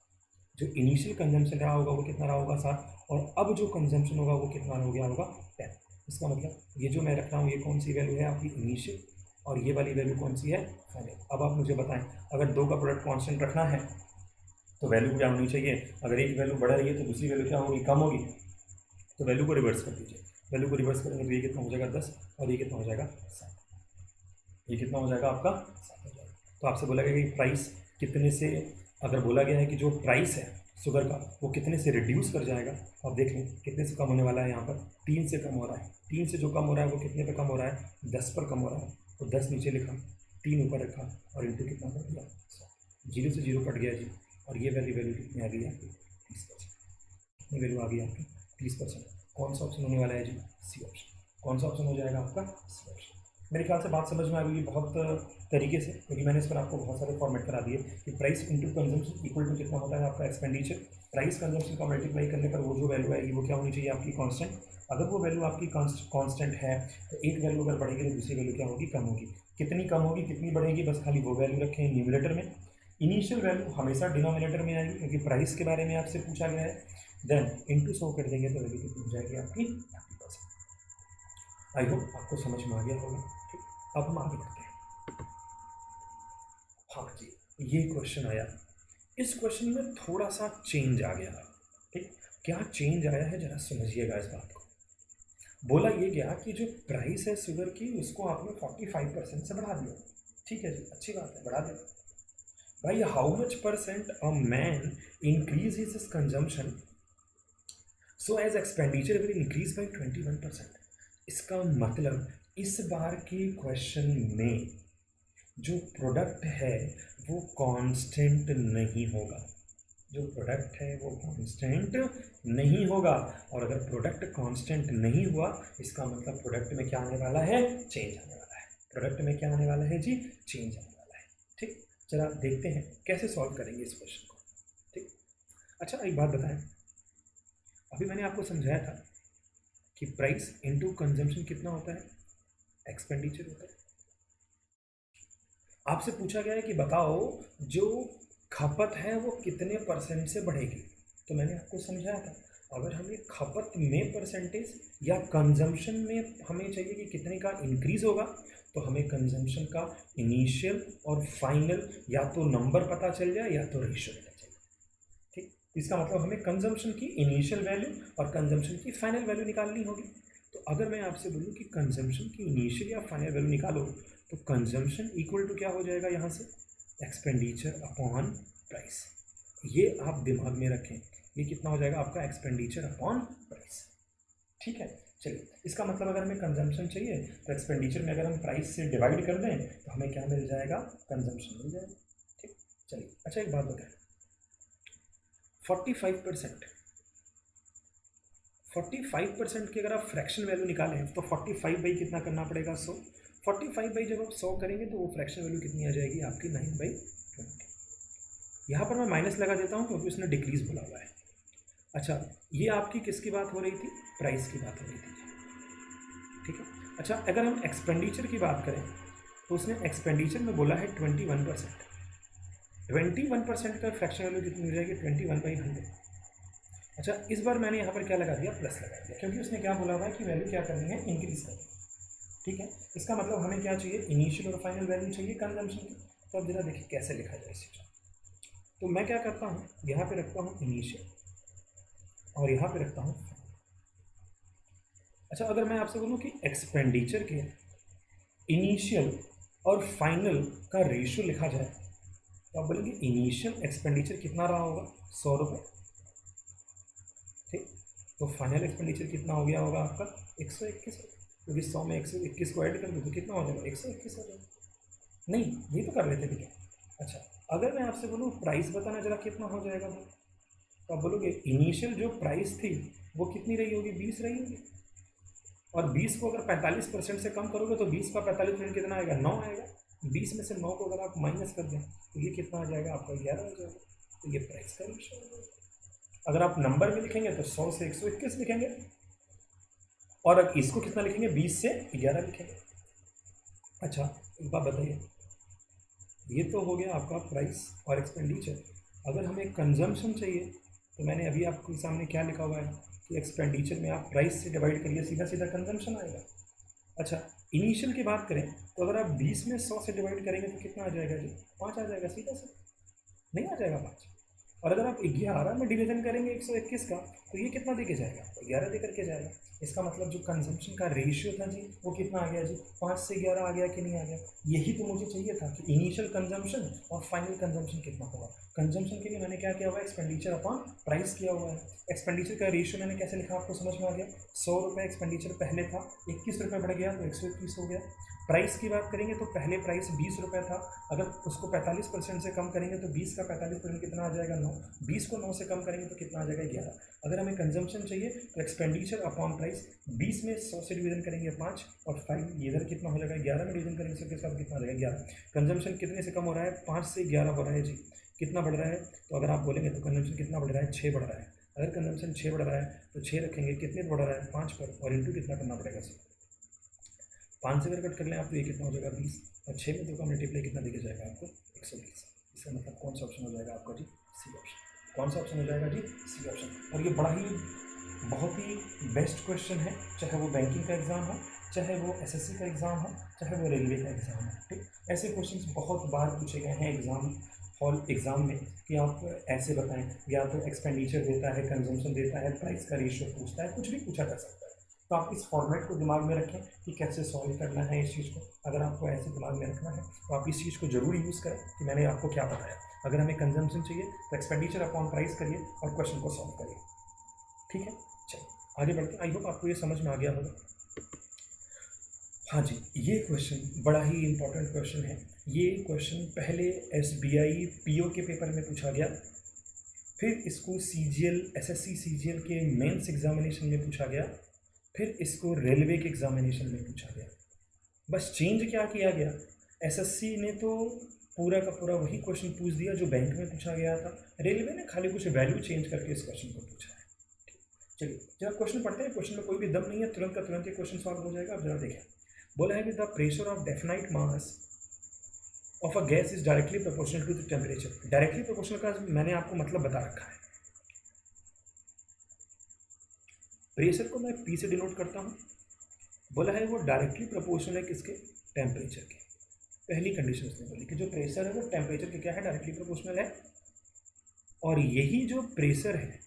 जो इनिशियल कंजम्पशन रहा होगा वो कितना रहा होगा, 7। और अब जो कंजम्पशन होगा वो कितना हो गया होगा, 10। इसका मतलब ये जो मैं रख रहा हूँ ये कौन सी वैल्यू है आपकी, इनिशियल, और ये वाली वैल्यू कौन सी है, फाइनल। अब आप मुझे बताएं, अगर 2 का प्रोडक्ट कॉन्स्टेंट रखना है तो वैल्यू क्या होनी चाहिए, अगर एक वैल्यू बढ़ रही है तो दूसरी वैल्यू क्या होगी, कम होगी। तो वैल्यू को रिवर्स कर दीजिए, वैल्यू को रिवर्स करेंगे तो ये कितना हो जाएगा 10, और ये कितना हो जाएगा 7। ये कितना हो जाएगा आपका 7 हो जाएगा। तो आपसे बोला गया कि प्राइस कितने से, अगर बोला गया है कि जो प्राइस है शुगर का वो कितने से रिड्यूस कर जाएगा, तो आप देख लें कितने से कम होने वाला है, यहाँ पर 3 से कम हो रहा है। 3 से जो कम हो रहा है वो कितने पर कम हो रहा है, 10 पर कम हो रहा है। तो 10 नीचे लिखा, 3 ऊपर रखा, और इंटू कितना कर दिया, 0 से 0 कट गया जी। और ये वैल्यू कितनी आ गई आपकी, 30%। कितनी वैल्यू आ गई आपकी, 30%। कौन सा ऑप्शन होने वाला है जी, सी ऑप्शन। कौन सा ऑप्शन हो जाएगा आपका, सी ऑप्शन। मेरे ख्याल से बात समझ में आ गई बहुत तरीके से, क्योंकि मैंने इस पर आपको बहुत सारे फॉर्मेट करा दिए कि price into consumption equal to कितना होता है आपका एक्सपेंडिचर। प्राइस कंजम्पशन का मल्टीप्लाई करने पर वो जो वैल्यू आएगी वो क्या होनी चाहिए आपकी, कांस्टेंट। अगर वो वैल्यू आपकी कांस्टेंट है तो एक वैल्यू अगर बढ़ेगी तो दूसरी वैल्यू क्या होगी, कम होगी। कितनी कम होगी कितनी बढ़ेगी, बस खाली वो वैल्यू रखें न्यूमरेटर में। इनिशियल वैल्यू हमेशा डिनोमिनेटर में आएगी क्योंकि प्राइस के बारे में आपसे पूछा गया है। देन इंटू 100 कर देंगे तो वैल्यू कितनी हो जाएगी आपकी, 30%। आई होप आपको समझ में आ गया होगा, ठीक। अब हम आगे बढ़ते हैं। हाँ जी, ये क्वेश्चन आया, इस क्वेश्चन में थोड़ा सा चेंज आ गया, ठीक। क्या चेंज आया है जरा समझिएगा इस बात को। बोला ये गया कि जो प्राइस है शुगर की उसको आपने 45% से बढ़ा दिया, ठीक है जी, अच्छी बात है, बढ़ा दिया। भाई how much percent a man increase his consumption so as expenditure will increase by 21%। इसका मतलब इस बार के क्वेश्चन में जो प्रोडक्ट है वो कांस्टेंट नहीं होगा, जो प्रोडक्ट है वो कांस्टेंट नहीं होगा। और अगर प्रोडक्ट कांस्टेंट नहीं हुआ इसका मतलब प्रोडक्ट में क्या आने वाला है, चेंज आने वाला है। प्रोडक्ट में क्या आने वाला है जी, चेंज आने वाला है। ठीक, चला देखते हैं कैसे सॉल्व करेंगे इस क्वेश्चन को। ठीक, अच्छा एक बात बताएं, अभी मैंने आपको समझाया था कि प्राइस इनटू कंजम्पशन कितना होता है, एक्सपेंडिचर होता है। आपसे पूछा गया है कि बताओ जो खपत है वो कितने परसेंट से बढ़ेगी, तो मैंने आपको समझाया था अगर हमें खपत में परसेंटेज या कंजम्पशन में हमें चाहिए कि कितने का इंक्रीज होगा, तो हमें कंजम्पशन का इनिशियल और फाइनल या तो नंबर पता चल जाए या तो रेशियो पता चल जाए। ठीक, इसका मतलब हमें कंजम्पशन की इनिशियल वैल्यू और कंजम्पशन की फाइनल वैल्यू निकालनी होगी। तो अगर मैं आपसे बोलूँ कि कंजम्पशन की इनिशियल या फाइनल वैल्यू निकालो, तो कंजम्पशन इक्वल टू क्या हो जाएगा यहाँ से, एक्सपेंडिचर अपॉन प्राइस। ये आप दिमाग में रखें, ये कितना हो जाएगा आपका, एक्सपेंडिचर अपॉन प्राइस। ठीक है, चलिए इसका मतलब अगर हमें कंजम्पशन चाहिए तो एक्सपेंडिचर में अगर हम प्राइस से डिवाइड कर दें तो हमें क्या मिल जाएगा, कंजम्पशन मिल जाएगा। ठीक, चलिए अच्छा एक बात बताएं, 45% की अगर आप फ्रैक्शन वैल्यू निकालें तो 45 बाई कितना करना पड़ेगा, 100। 45 बाई जब आप 100 करेंगे तो वो फ्रैक्शन वैल्यू कितनी आ जाएगी आपकी, 9/20। यहाँ पर मैं माइनस लगा देता हूँ क्योंकि उसने डिक्रीज बोला हुआ है। अच्छा, ये आपकी किसकी बात हो रही थी, प्राइस की बात हो रही थी। ठीक है, अच्छा अगर हम एक्सपेंडिचर की बात करें तो उसने एक्सपेंडिचर में बोला है 21%। 21% का फ्रैक्शन वैल्यू कितनी हो जाएगी, 21/100। अच्छा इस बार मैंने यहाँ पर क्या लगा दिया, प्लस लगा दिया, क्योंकि उसने क्या बोला हुआ है कि वैल्यू क्या करनी है, इंक्रीज करनी है। ठीक है, इसका मतलब हमें क्या चाहिए, इनिशियल और फाइनल वैल्यू चाहिए कंजम्पशन की। तो अब जरा देखिए कैसे लिखा जाए इस चीज़। तो मैं क्या करता हूँ, यहाँ पे रखता हूँ इनिशियल और यहाँ पे रखता हूँ फाइनल। अच्छा अगर मैं आपसे बोलूँ कि एक्सपेंडिचर के इनिशियल और फाइनल का रेशियो लिखा जाए, तो आप बोलेंगे इनिशियल एक्सपेंडिचर कितना रहा होगा, 100 रुपये। ठीक, तो फाइनल एक्सपेंडिचर कितना हो गया होगा आपका, 121, क्योंकि 100 में 121 को ऐड कर दो तो कितना हो जाएगा, 121 हो जाएगा। नहीं, ये तो कर लेते ठीक है। अच्छा अगर मैं आपसे बोलूँ प्राइस बताना जरा कितना हो जाएगा, तो आप बोलोगे इनिशियल जो प्राइस थी वो कितनी रही होगी, 20 रही होगी। और 20 को अगर 45% से कम करोगे तो 20 का 45% कितना आएगा, 9 आएगा। 20 में से 9 को अगर आप माइनस कर दें तो ये कितना आ जाएगा आपका, 11 हो जाएगा। तो ये प्राइस का रेशियो हो जाएगा। अगर आप नंबर में लिखेंगे तो 100 से 121 लिखेंगे, और अब इसको कितना लिखेंगे, 20 से 11 लिखेंगे। अच्छा एक बात बताइए, ये तो हो गया आपका प्राइस और एक्सपेंडिचर। अगर हमें कंजम्पशन चाहिए तो मैंने अभी आपके सामने क्या लिखा हुआ है कि एक्सपेंडिचर में आप प्राइस से डिवाइड करिए, सीधा सीधा कंजम्पशन आएगा। अच्छा इनिशियल की बात करें तो अगर आप 20 में 100 से डिवाइड करेंगे तो कितना आ जाएगा जी, 5 आ जाएगा सीधा से, नहीं आ जाएगा 5। और अगर आप 11 में डिवीजन करेंगे 121 का तो ये कितना दे के जाएगा, 11 दे करके जाएगा। इसका मतलब जो कंजम्पशन का रेशियो था जी वो कितना आ गया जी, 5 से 11 आ गया कि नहीं आ गया। यही तो मुझे चाहिए था कि इनिशियल कंजम्पशन और फाइनल कंजम्पशन कितना होगा। कंजम्पशन के लिए मैंने क्या किया हुआ है, एक्सपेंडिचर अपॉन प्राइस किया हुआ है। एक्सपेंडिचर का रेशियो मैंने कैसे लिखा आपको समझ में आ गया, 100 रुपये एक्सपेंडिचर पहले था, 21 रुपये बढ़ गया तो 121 हो गया। प्राइस की बात करेंगे तो पहले प्राइस 20 रुपये था, अगर उसको 45% से कम करेंगे तो 20 का 45% कितना आ जाएगा, 9। 20 को 9 से कम करेंगे तो कितना आ जाएगा, 11। अगर हमें कंजम्पशन चाहिए तो एक्सपेंडिचर अपॉन प्राइस, 20 में 100 से डिवीजन करेंगे 5 और 5 इधर कितना हो जाएगा, 11 में डिवीजन करेंगे सबके साथ कितना आ जाएगा, 11। कंजम्पशन कितने से कम हो रहा है, 5 से 11 हो रहा है जी। कितना बढ़ रहा है, तो अगर आप बोलेंगे तो कंजम्पशन कितना बढ़ रहा है, 6 बढ़ रहा है। अगर कंजम्पशन 6 बढ़ रहा है तो 6 रखेंगे, कितने बढ़ रहा है, 5 पर, और इंटू कितना करना पड़ेगा, 5 से अगर कट कर लें आप तो ये कितना हो जाएगा, 20। और 6 में 2 का मल्टीप्लाई कितना दिखे जाएगा आपको, 120। इसका मतलब कौन सा ऑप्शन हो जाएगा आपका जी, सी ऑप्शन। कौन सा ऑप्शन हो जाएगा जी, सी ऑप्शन। और ये बड़ा ही बहुत ही बेस्ट क्वेश्चन है, चाहे वो बैंकिंग का एग्ज़ाम हो, चाहे वो एसएससी का एग्ज़ाम हो, चाहे वो रेलवे का एग्ज़ाम हो। ठीक, ऐसे क्वेश्चंस बहुत बार पूछे गए हैं एग्ज़ाम में कि आप ऐसे बताएं, या तो एक्सपेंडिचर देता है, कंजम्पशन देता है, प्राइस का रेशियो पूछता है, कुछ भी पूछा जा सकता है। तो आप इस फॉर्मेट को दिमाग में रखें कि कैसे सॉल्व करना है इस चीज़ को। अगर आपको ऐसे दिमाग में रखना है तो आप इस चीज़ को जरूर यूज़ करें कि मैंने आपको क्या बताया। अगर हमें कंजम्पशन चाहिए तो एक्सपेंडिचर अपॉन प्राइस करिए और क्वेश्चन को सॉल्व करिए। ठीक है, चलिए आगे बढ़ते हैं। आई होप आपको ये समझ में आ गया होगा। हाँ जी, ये क्वेश्चन बड़ा ही इंपॉर्टेंट क्वेश्चन है। ये क्वेश्चन पहले SBI PO के पेपर में पूछा गया, फिर इसको CGL SSC CGL के मेंस एग्जामिनेशन में पूछा गया, फिर इसको रेलवे के एग्जामिनेशन में पूछा गया। बस चेंज क्या किया गया, SSC ने तो पूरा का पूरा वही क्वेश्चन पूछ दिया जो बैंक में पूछा गया था, रेलवे ने खाली कुछ वैल्यू चेंज करके इस क्वेश्चन को पूछा है। चलिए जरा क्वेश्चन पढ़ते हैं। क्वेश्चन में कोई भी दम नहीं है, तुरंत का तुरंत ये क्वेश्चन सॉल्व हो जाएगा। अब जरा देखें, बोला है कि the pressure of definite mass of a gas is directly proportional to the temperature. Directly proportional का मैंने आपको मतलब बता रखा है। प्रेशर को मैं P से डिनोट करता हूँ। बोला है वो डायरेक्टली प्रोपोर्शनल है किसके, टेम्परेचर के। पहली कंडीशन उसने बोली कि जो प्रेशर है वो टेम्परेचर के क्या है, डायरेक्टली प्रोपोर्शनल है। और यही जो प्रेशर है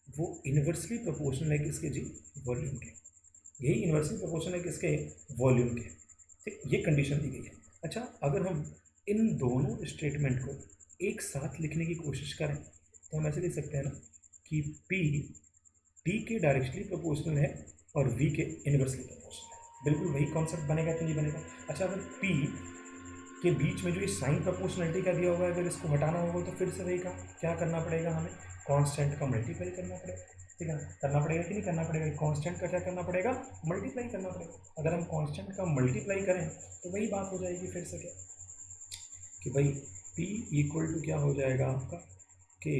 वो इन्वर्सली प्रोपोर्शनल है किसके जी, वॉल्यूम के। यही इन्वर्सली प्रोपोर्शनल है किसके, वॉल्यूम के। ठीक, ये कंडीशन दी गई है। अच्छा, अगर हम इन दोनों स्टेटमेंट को एक साथ लिखने की कोशिश करें तो हम ऐसे लिख सकते हैं ना कि P T के डायरेक्टली प्रोपोर्शनल है और V के इन्वर्सली प्रोपोर्शनल है। बिल्कुल वही कॉन्सेप्ट बनेगा कि नहीं बनेगा। अच्छा, अगर P के बीच में जो ये साइन प्रोपोर्शनलिटी का दिया हुआ है, अगर इसको हटाना होगा तो फिर से वही का क्या करना पड़ेगा, हमें कांस्टेंट का मल्टीप्लाई करना पड़ेगा। ठीक है, करना पड़ेगा कि नहीं करना पड़ेगा, कांस्टेंट का क्या करना पड़ेगा, मल्टीप्लाई करना पड़ेगा। अगर हम कांस्टेंट का मल्टीप्लाई करें तो वही बात हो जाएगी फिर से क्या, कि भाई P इक्वल टू क्या हो जाएगा आपका, K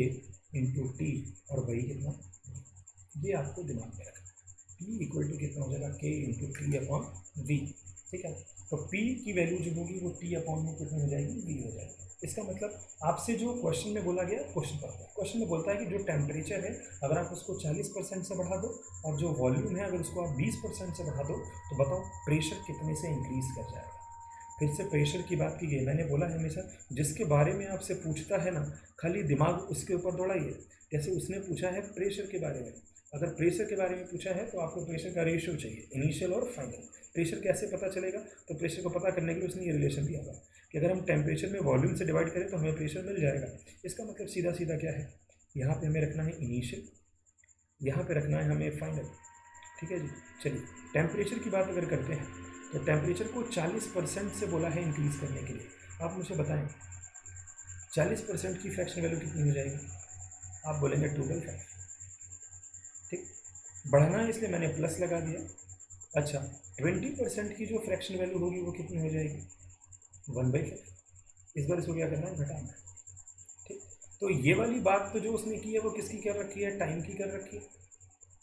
इंटू टी, और वही कितना, ये आपको दिमाग में रखना। P इक्वल टू कितना हो जाएगा, K into T upon V। ठीक है, तो P की वैल्यू जो होगी वो T अपॉन में कितनी हो जाएगी, V हो जाएगी। इसका मतलब आपसे जो क्वेश्चन में बोला गया, क्वेश्चन पढ़ते हैं। क्वेश्चन में बोलता है कि जो टेम्परेचर है अगर आप उसको 40% से बढ़ा दो और जो वॉल्यूम है अगर उसको आप 20% से बढ़ा दो तो बताओ प्रेशर कितने से इंक्रीज कर जाएगा। फिर से प्रेशर की बात की गई। मैंने बोला है हमेशा जिसके बारे में आपसे पूछता है ना, खाली दिमाग उसके ऊपर दौड़ाइए। जैसे उसने पूछा है प्रेशर के बारे में, अगर प्रेशर के बारे में पूछा है तो आपको प्रेशर का रेशियो चाहिए, इनिशियल और फाइनल। प्रेशर कैसे पता चलेगा, तो प्रेशर को पता करने के लिए उसने ये रिलेशन दिया था कि अगर हम टेम्परेचर में वॉल्यूम से डिवाइड करें तो हमें प्रेशर मिल जाएगा। इसका मतलब सीधा सीधा क्या है, यहाँ पे हमें रखना है इनिशियल, यहाँ पे रखना है हमें फाइनल। ठीक है जी, चलिए टेम्परेचर की बात अगर करते हैं तो टेम्परेचर को 40% से बोला है इंक्रीज करने के लिए। आप मुझे बताएं 40% की फ्रैक्शन वैल्यू कितनी हो जाएगी, आप बोलेंगे 2/5। ठीक, बढ़ना है इसलिए मैंने प्लस लगा दिया। अच्छा, 20% की जो फ्रैक्शन वैल्यू होगी वो कितनी हो जाएगी, 1/5। इस बार इसको क्या करना है, घटाना है। ठीक, तो ये वाली बात तो जो उसने की है वो किसकी कर रखी है, टाइम की कर रखी है,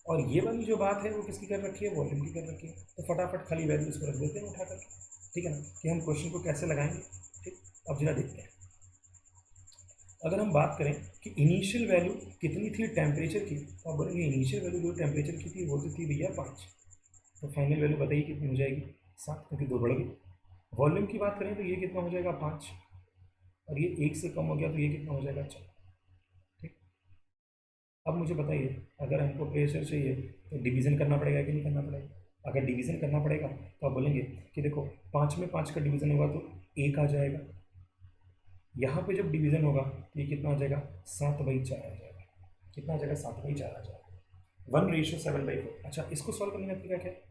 और ये वाली जो बात है वो किसकी कर रखी है, वॉल्यूम की कर रखी है। तो फटाफट खाली वैल्यू उसको रख देते हैं उठा करके। ठीक है ना, कि हम क्वेश्चन को कैसे लगाएंगे। ठीक, अब जरा देखते हैं। अगर हम बात करें कि इनिशियल वैल्यू कितनी थी टेम्परेचर की, तो आप बोलेंगे इनिशियल वैल्यू जो टेम्परेचर की थी वो तो थी भैया 5, तो फाइनल वैल्यू बताइए कितनी हो जाएगी, 7, क्योंकि 2 बढ़ गई। वॉल्यूम की बात करें तो ये कितना हो जाएगा, 5, और ये 1 से कम हो गया तो ये कितना हो जाएगा, 4। ठीक, अब मुझे बताइए अगर हमको प्रेशर चाहिए तो डिवीज़न करना पड़ेगा कि नहीं करना पड़ेगा। अगर डिवीज़न करना पड़ेगा तो आप बोलेंगे कि देखो 5 में 5 का डिवीज़न होगा तो 1 आ जाएगा। यहाँ पे जब डिवीज़न होगा तो ये कितना आ जाएगा, 7/4 आ जाएगा। कितना आ जाएगा, 7/4 आ जाएगा। 1:7/4। अच्छा, इसको सॉल्व करने का तरीका क्या है,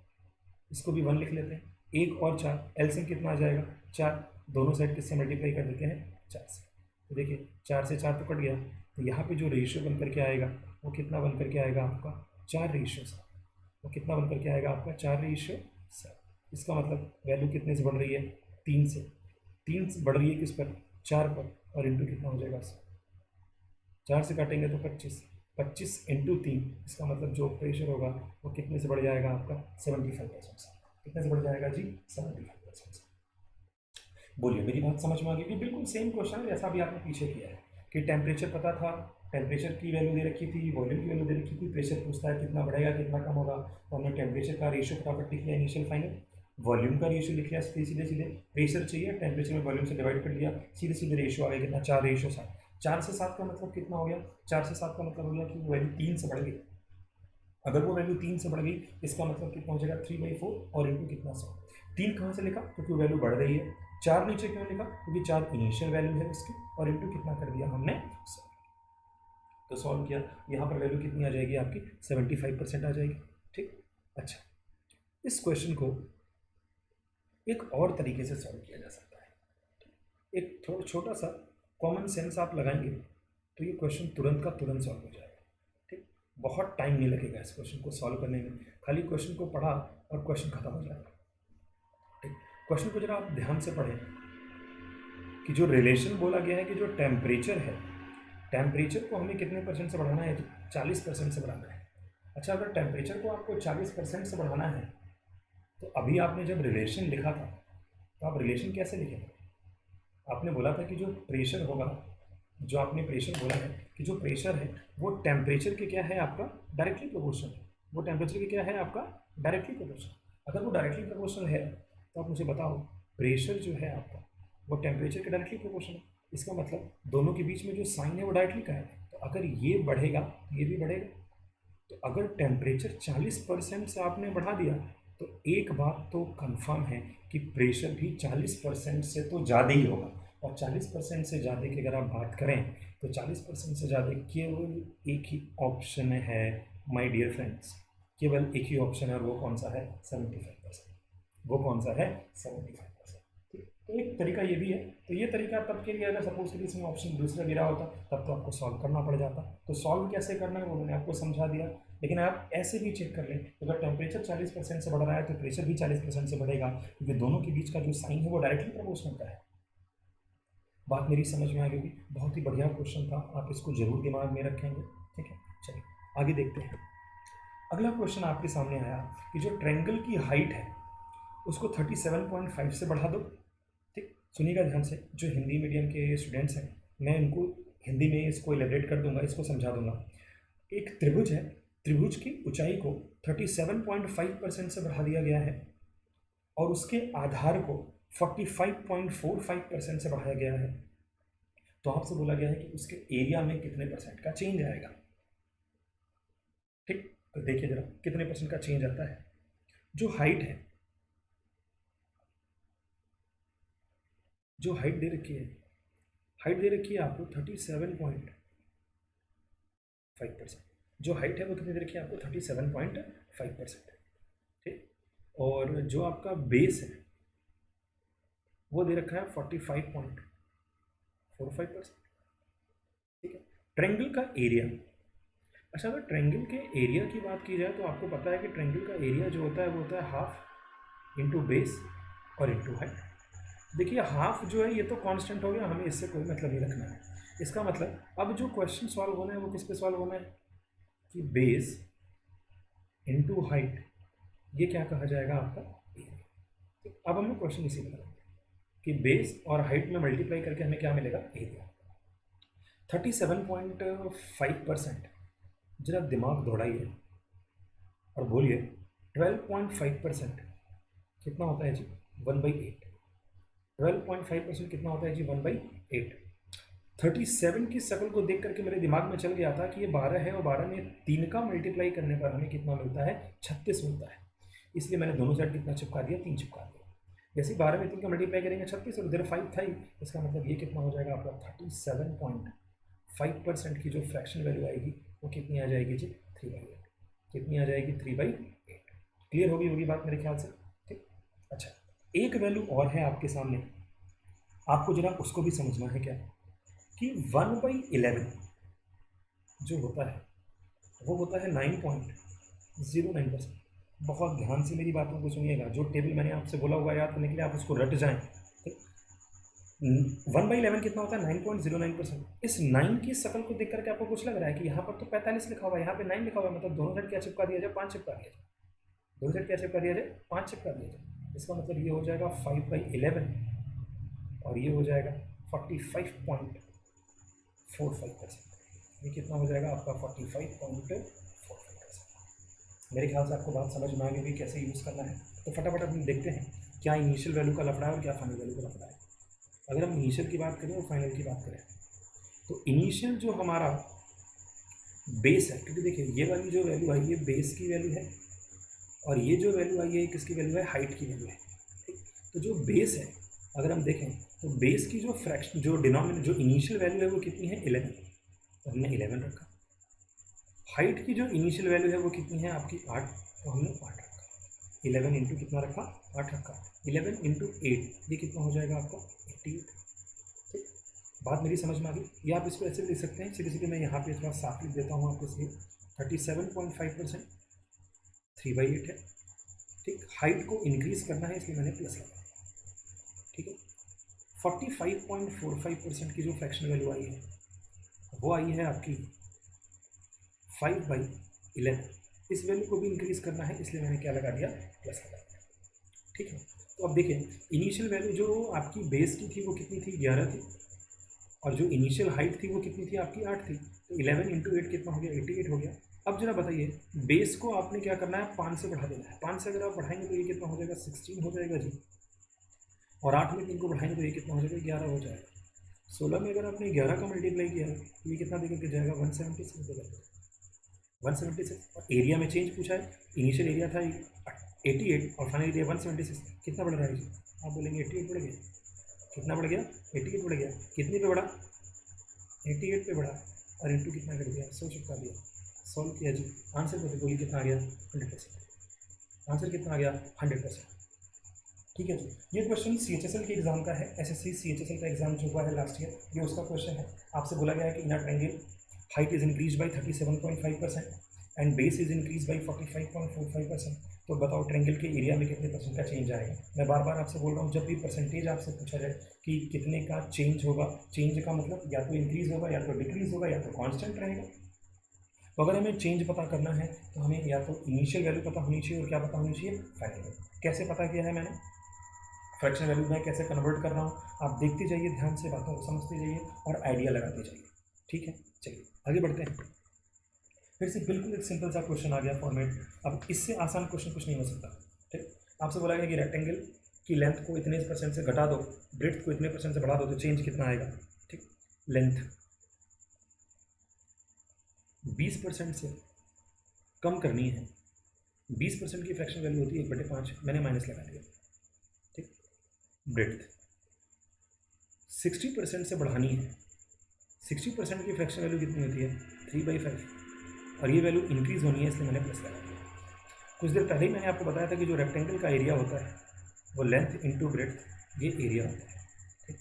इसको भी 1 लिख लेते हैं। 1 और 4 एलसीएम कितना आ जाएगा, 4। दोनों साइड किससे मल्टीप्लाई कर देते हैं, 4 से। तो देखिए 4 से 4 तो कट गया, तो यहाँ पे जो रेशियो बन करके आएगा वो कितना बन करके आएगा आपका, 4:7। वो कितना बन करके आएगा आपका, 4:7। इसका मतलब वैल्यू कितने से बढ़ रही है, 3 से। 3 से बढ़ रही है किस पर, 4 पर, और इंटू कितना हो जाएगा, 4 से काटेंगे तो 25। 25 इंटू 3, इसका मतलब जो प्रेशर होगा वो कितने से बढ़ जाएगा आपका, 75% से। कितने से बढ़ जाएगा जी, 75%। बोलिए मेरी बात समझ में आ गई कि बिल्कुल सेम क्वेश्चन है जैसा भी आपने पीछे किया है कि टेम्परेचर पता था, टेम्परेचर की वैल्यू दे रखी थी, वॉल्यूम की वैल्यू दे रखी थी, प्रेशर पूछता है कितना बढ़ेगा कितना कम होगा, तो हमने टेम्परेचर का रेशियो फटाफट लिख लिया इनिशियल फाइनल, वॉल्यूम का रेशियो लिख लिया सीधे सीधे सीधे, प्रेशर चाहिए टेम्परेचर में वॉल्यूम से डिवाइड कर लिया, सीधे सीधे रेशियो आ गया कितना, 4:7। 4 से 7 का मतलब कितना हो गया, 4 से 7 का मतलब हो गया कि वैल्यू 3 से बढ़ गई। अगर वो वैल्यू 3 से बढ़ गई इसका मतलब कितना हो जाएगा 3/4 और इंटू कितना 100। 3 कहाँ से लिखा? क्योंकि वैल्यू बढ़ रही है। 4 नीचे क्यों लिखा? क्योंकि 4 इनिशियल वैल्यू है इसकी, और इंटू कितना कर दिया हमने 100। तो सॉल्व किया, यहाँ पर वैल्यू कितनी आ जाएगी आपकी 75% आ जाएगी। ठीक, अच्छा इस क्वेश्चन को एक और तरीके से सॉल्व किया जा सकता है। एक थोड़ा छोटा सा कॉमन सेंस आप लगाएंगे तो ये क्वेश्चन तुरंत का तुरंत सॉल्व हो जाएगा। ठीक, बहुत टाइम नहीं लगेगा इस क्वेश्चन को सॉल्व करने में, खाली क्वेश्चन को पढ़ा और क्वेश्चन खत्म हो जाएगा। ठीक, क्वेश्चन को जरा आप ध्यान से पढ़ें कि जो रिलेशन बोला गया है कि जो टेम्परेचर है, टेम्परेचर को हमें कितने परसेंट से बढ़ाना है? 40% से बढ़ाना है। अच्छा, अगर टेम्परेचर को आपको 40% से बढ़ाना है तो अभी आपने जब रिलेशन लिखा था तो आप रिलेशन कैसे लिखे थे? आपने बोला था कि जो प्रेशर होगा, जो आपने प्रेशर बोला है कि जो प्रेशर है वो टेम्परेचर के क्या है आपका डायरेक्टली प्रोपोर्शनल है। वो टेम्परेचर के क्या है आपका डायरेक्टली प्रोपोर्शनल। अगर वो डायरेक्टली प्रोपोर्शनल है तो आप मुझे बताओ प्रेशर जो है आपका वो टेम्परेचर के डायरेक्टली प्रोपोर्शनल है। इसका मतलब दोनों के बीच में जो साइन है वो डायरेक्टली का है। तो अगर ये बढ़ेगा तो ये भी बढ़ेगा। तो अगर टेम्परेचर 40% से आपने बढ़ा दिया तो एक बात तो कंफर्म है कि प्रेशर भी 40% से तो ज़्यादा ही होगा। और 40% से ज़्यादा की अगर आप बात करें तो 40% से ज़्यादा केवल एक ही ऑप्शन है माय डियर फ्रेंड्स, केवल एक ही ऑप्शन है और वो कौन सा है? 75%। वो कौन सा है? 75%। ठीक, तो एक तरीका ये भी है। तो ये तरीका तब के लिए, अगर सपोज करिए इसमें ऑप्शन दूसरा गिरा होता तब तो आपको सॉल्व करना पड़ जाता। तो सॉल्व कैसे करना है वो मैंने आपको समझा दिया। लेकिन आप ऐसे भी चेक कर लें, अगर टेम्परेचर 40% से बढ़ रहा है तो प्रेशर भी 40% से बढ़ेगा, क्योंकि दोनों के बीच का जो साइन है वो डायरेक्टली प्रोपोर्शनल का है। बात मेरी समझ में आ गई? बहुत ही बढ़िया क्वेश्चन था, आप इसको जरूर दिमाग में रखेंगे। ठीक है, चलिए आगे देखते हैं। अगला क्वेश्चन आपके सामने आया कि जो ट्रायंगल की हाइट है उसको 37.5 से बढ़ा दो। ठीक, सुनिएगा ध्यान से। जो हिंदी मीडियम के स्टूडेंट्स हैं मैं इनको हिंदी में इसको एलेबरेट कर दूंगा, इसको समझा दूंगा। एक त्रिभुज है, त्रिभुज की ऊंचाई को 37.5% से बढ़ा दिया गया है और उसके आधार को 45.45% से बढ़ाया गया है। तो आपसे बोला गया है कि उसके एरिया में कितने परसेंट का चेंज आएगा। ठीक, तो देखिए जरा कितने परसेंट का चेंज आता है। जो हाइट है, जो हाइट दे रखी है, हाइट दे रखी है आपको 37.5%। जो हाइट है वो कितनी दे रखी है आपको? 37.5%। ठीक, और जो आपका बेस है वो दे रखा है 45.45%। ठीक है, ट्रायंगल का एरिया। अच्छा, अगर ट्रायंगल के एरिया की बात की जाए तो आपको पता है कि ट्रायंगल का एरिया जो होता है वो होता है हाफ इंटू बेस और इंटू हाइट। देखिए हाफ जो है ये तो कांस्टेंट हो गया, हमें इससे कोई मतलब नहीं रखना है। इसका मतलब अब जो क्वेश्चन सॉल्व होना है वो किस पे सॉल्व होना है कि बेस इंटू हाइट, ये क्या कहा जाएगा आपका एरिया। तो अब हमें क्वेश्चन इसी में लगाएंगे कि बेस और हाइट में मल्टीप्लाई करके हमें क्या मिलेगा? एरिया। 37.5%। जरा दिमाग दौड़ाइए और बोलिए 12.5% कितना होता है जी? 1/8। 12.5% कितना होता है जी? 1/8। 37 की शक्ल को देख करके मेरे दिमाग में चल गया था कि ये 12 है और 12 में 3 का मल्टीप्लाई करने पर हमें कितना मिलता है? 36 मिलता है। इसलिए मैंने दोनों साइड कितना चिपका दिया? 3 चिपका दिया। जैसे 12 में 3 का मल्टीप्लाई करेंगे 36 और इधर 5 था ही, इसका मतलब ये कितना हो जाएगा आपका? 37.5% की जो फ्रैक्शन वैल्यू आएगी वो कितनी आ जाएगी जी? 3/8। कितनी आ जाएगी? 3/8। क्लियर होगी बात मेरे ख्याल से। ठीक, अच्छा एक वैल्यू और है आपके सामने, आपको जरा उसको भी समझना है क्या कि 1/11 जो होता है वो होता है 9.09%। बहुत ध्यान से मेरी बातों को सुनिएगा। जो टेबल मैंने आपसे बोला हुआ याद करने के लिए आप उसको रट जाएं। 1/11 कितना होता है? 9.09%। इस 9 की शक्ल को देख करके आपको कुछ लग रहा है कि यहाँ पर तो 45 लिखा हुआ है, यहाँ पे 9 लिखा हुआ है, मतलब दोनों साइड क्या चिपका दिया जाए? 5 चिपका दिया जाए। दोनों साइड क्या चिपका दिया जाए? 5 चिपका दिया जाए। इसका मतलब ये हो जाएगा 5/11 और ये हो जाएगा 45.45%। ये कितना हो जाएगा आपका? 45.45%। मेरे ख्याल से आपको बात समझ में आ गई कैसे यूज़ करना है। तो फटाफट हम देखते हैं क्या इनिशियल वैल्यू का लफड़ा है और क्या फाइनल वैल्यू का लफड़ा है। अगर हम इनिशियल की बात करें और फाइनल की बात करें तो इनिशियल जो हमारा बेस है, क्योंकि देखिए ये वाली जो वैल्यू आई है बेस की वैल्यू है, और ये जो वैल्यू आई है किसकी वैल्यू है, हाइट की वैल्यू है। ठीक, तो जो बेस है अगर हम देखें तो बेस की जो फ्रैक्शन जो डिनोमिनेटर जो इनिशियल वैल्यू है वो कितनी है 11, तो हमने 11 रखा। हाइट की जो इनिशियल वैल्यू है वो कितनी है आपकी 8, तो हमने 8 रखा। 11 इंटू कितना रखा, 8 रखा। 11 इंटू 8 ये कितना हो जाएगा आपका 88। ठीक, बात मेरी समझ में आ गई। या आप इसको ऐसे भी लिख सकते हैं, सीधे सीधे मैं यहाँ पे थोड़ा साफ लिख देता हूँ आपको इसलिए 37.5% 3/8 है। ठीक, हाइट को इंक्रीज करना है इसलिए मैंने प्लस लगा दिया। ठीक है, 45.45% की जो फ्रैक्शन वैल्यू आई है वो आई है आपकी 5/11। इस वैल्यू को भी इंक्रीज करना है इसलिए मैंने क्या लगा दिया, प्लस लगा दिया। ठीक है, तो अब देखिए इनिशियल वैल्यू जो आपकी बेस की थी वो कितनी थी, 11 थी, और जो इनिशियल हाइट थी वो कितनी थी आपकी 8 थी, तो 11 इंटू 8 कितना हो गया, 88 हो गया। अब जरा बताइए बेस को आपने क्या करना है, 5 से बढ़ा देना है। 5 से अगर आप बढ़ाएंगे तो ये कितना हो जाएगा, 16 हो जाएगा जी, और 8 में 3 को बढ़ाएंगे तो ये कितना हो जाएगा, 11 हो जाएगा। 16 में अगर आपने 11 का मल्टीप्लाई किया तो ये कितना देकर के जाएगा, 176 देगा, 176। और एरिया में चेंज पूछा है, इनिशियल एरिया था 88 और फाइनल एरिया 176, कितना बढ़ रहा है जी, आप बोलेंगे 88 बढ़ गया। कितना बढ़ गया, 88 बढ़ गया। कितने पे बढ़ा, 88 पे बढ़ा, और इंटू कितना कर दिया, 100 चिपका दिया। सॉल्व किया जी, आंसर बताइए, बोलिए कितना आ गया, 100%। आंसर कितना आ गया, 100%। ठीक है जी, ये क्वेश्चन CHSL के एग्जाम का है, SSC CHSL का एग्जाम जो हुआ है लास्ट ईयर, ये उसका क्वेश्चन है। आपसे बोला गया है कि in triangle height is increase by 37.5% and base is increase by 45.45%। तो बताओ ट्रायंगल के एरिया में कितने परसेंट का चेंज आएगा। मैं बार बार आपसे बोल रहा हूँ, जब भी परसेंटेज आपसे पूछा जाए कि कितने का चेंज होगा, चेंज का मतलब या तो इंक्रीज होगा या तो डिक्रीज होगा या तो कांस्टेंट रहेगा। तो अगर हमें चेंज पता करना है तो हमें या तो इनिशियल वैल्यू पता होनी चाहिए और क्या पता होनी चाहिए, फाइनल वैल्यू। कैसे पता किया है मैंने, फ्रैक्शन वैल्यू में कैसे कन्वर्ट कर रहा हूँ, आप देखते जाइए, ध्यान से बातों को समझते जाइए और आइडिया लगाते जाइए। ठीक है, चलिए आगे बढ़ते हैं। फिर से बिल्कुल एक सिंपल सा क्वेश्चन आ गया फॉर्मेट। अब इससे आसान क्वेश्चन कुछ नहीं हो सकता। ठीक, आपसे बोला गया कि रेक्टेंगल की लेंथ को इतने परसेंट से घटा दो, ब्रेड्थ को इतने परसेंट से बढ़ा दो, तो चेंज कितना आएगा। ठीक, लेंथ 20% से कम करनी है, 20% की फ्रैक्शन वैल्यू होती है 1/5, मैंने माइनस लगा दिया। ठीक, ब्रेड्थ 60% से बढ़ानी है, 60% की फ्रैक्शन वैल्यू कितनी होती है, 3/5, और ये वैल्यू इंक्रीज होनी है इसलिए मैंने प्लस लगा दिया। कुछ देर पहले ही मैंने आपको बताया था कि जो रेक्टेंगल का एरिया होता है वो लेंथ इंटू ब्रेड्थ ये एरिया होता है। ठीक,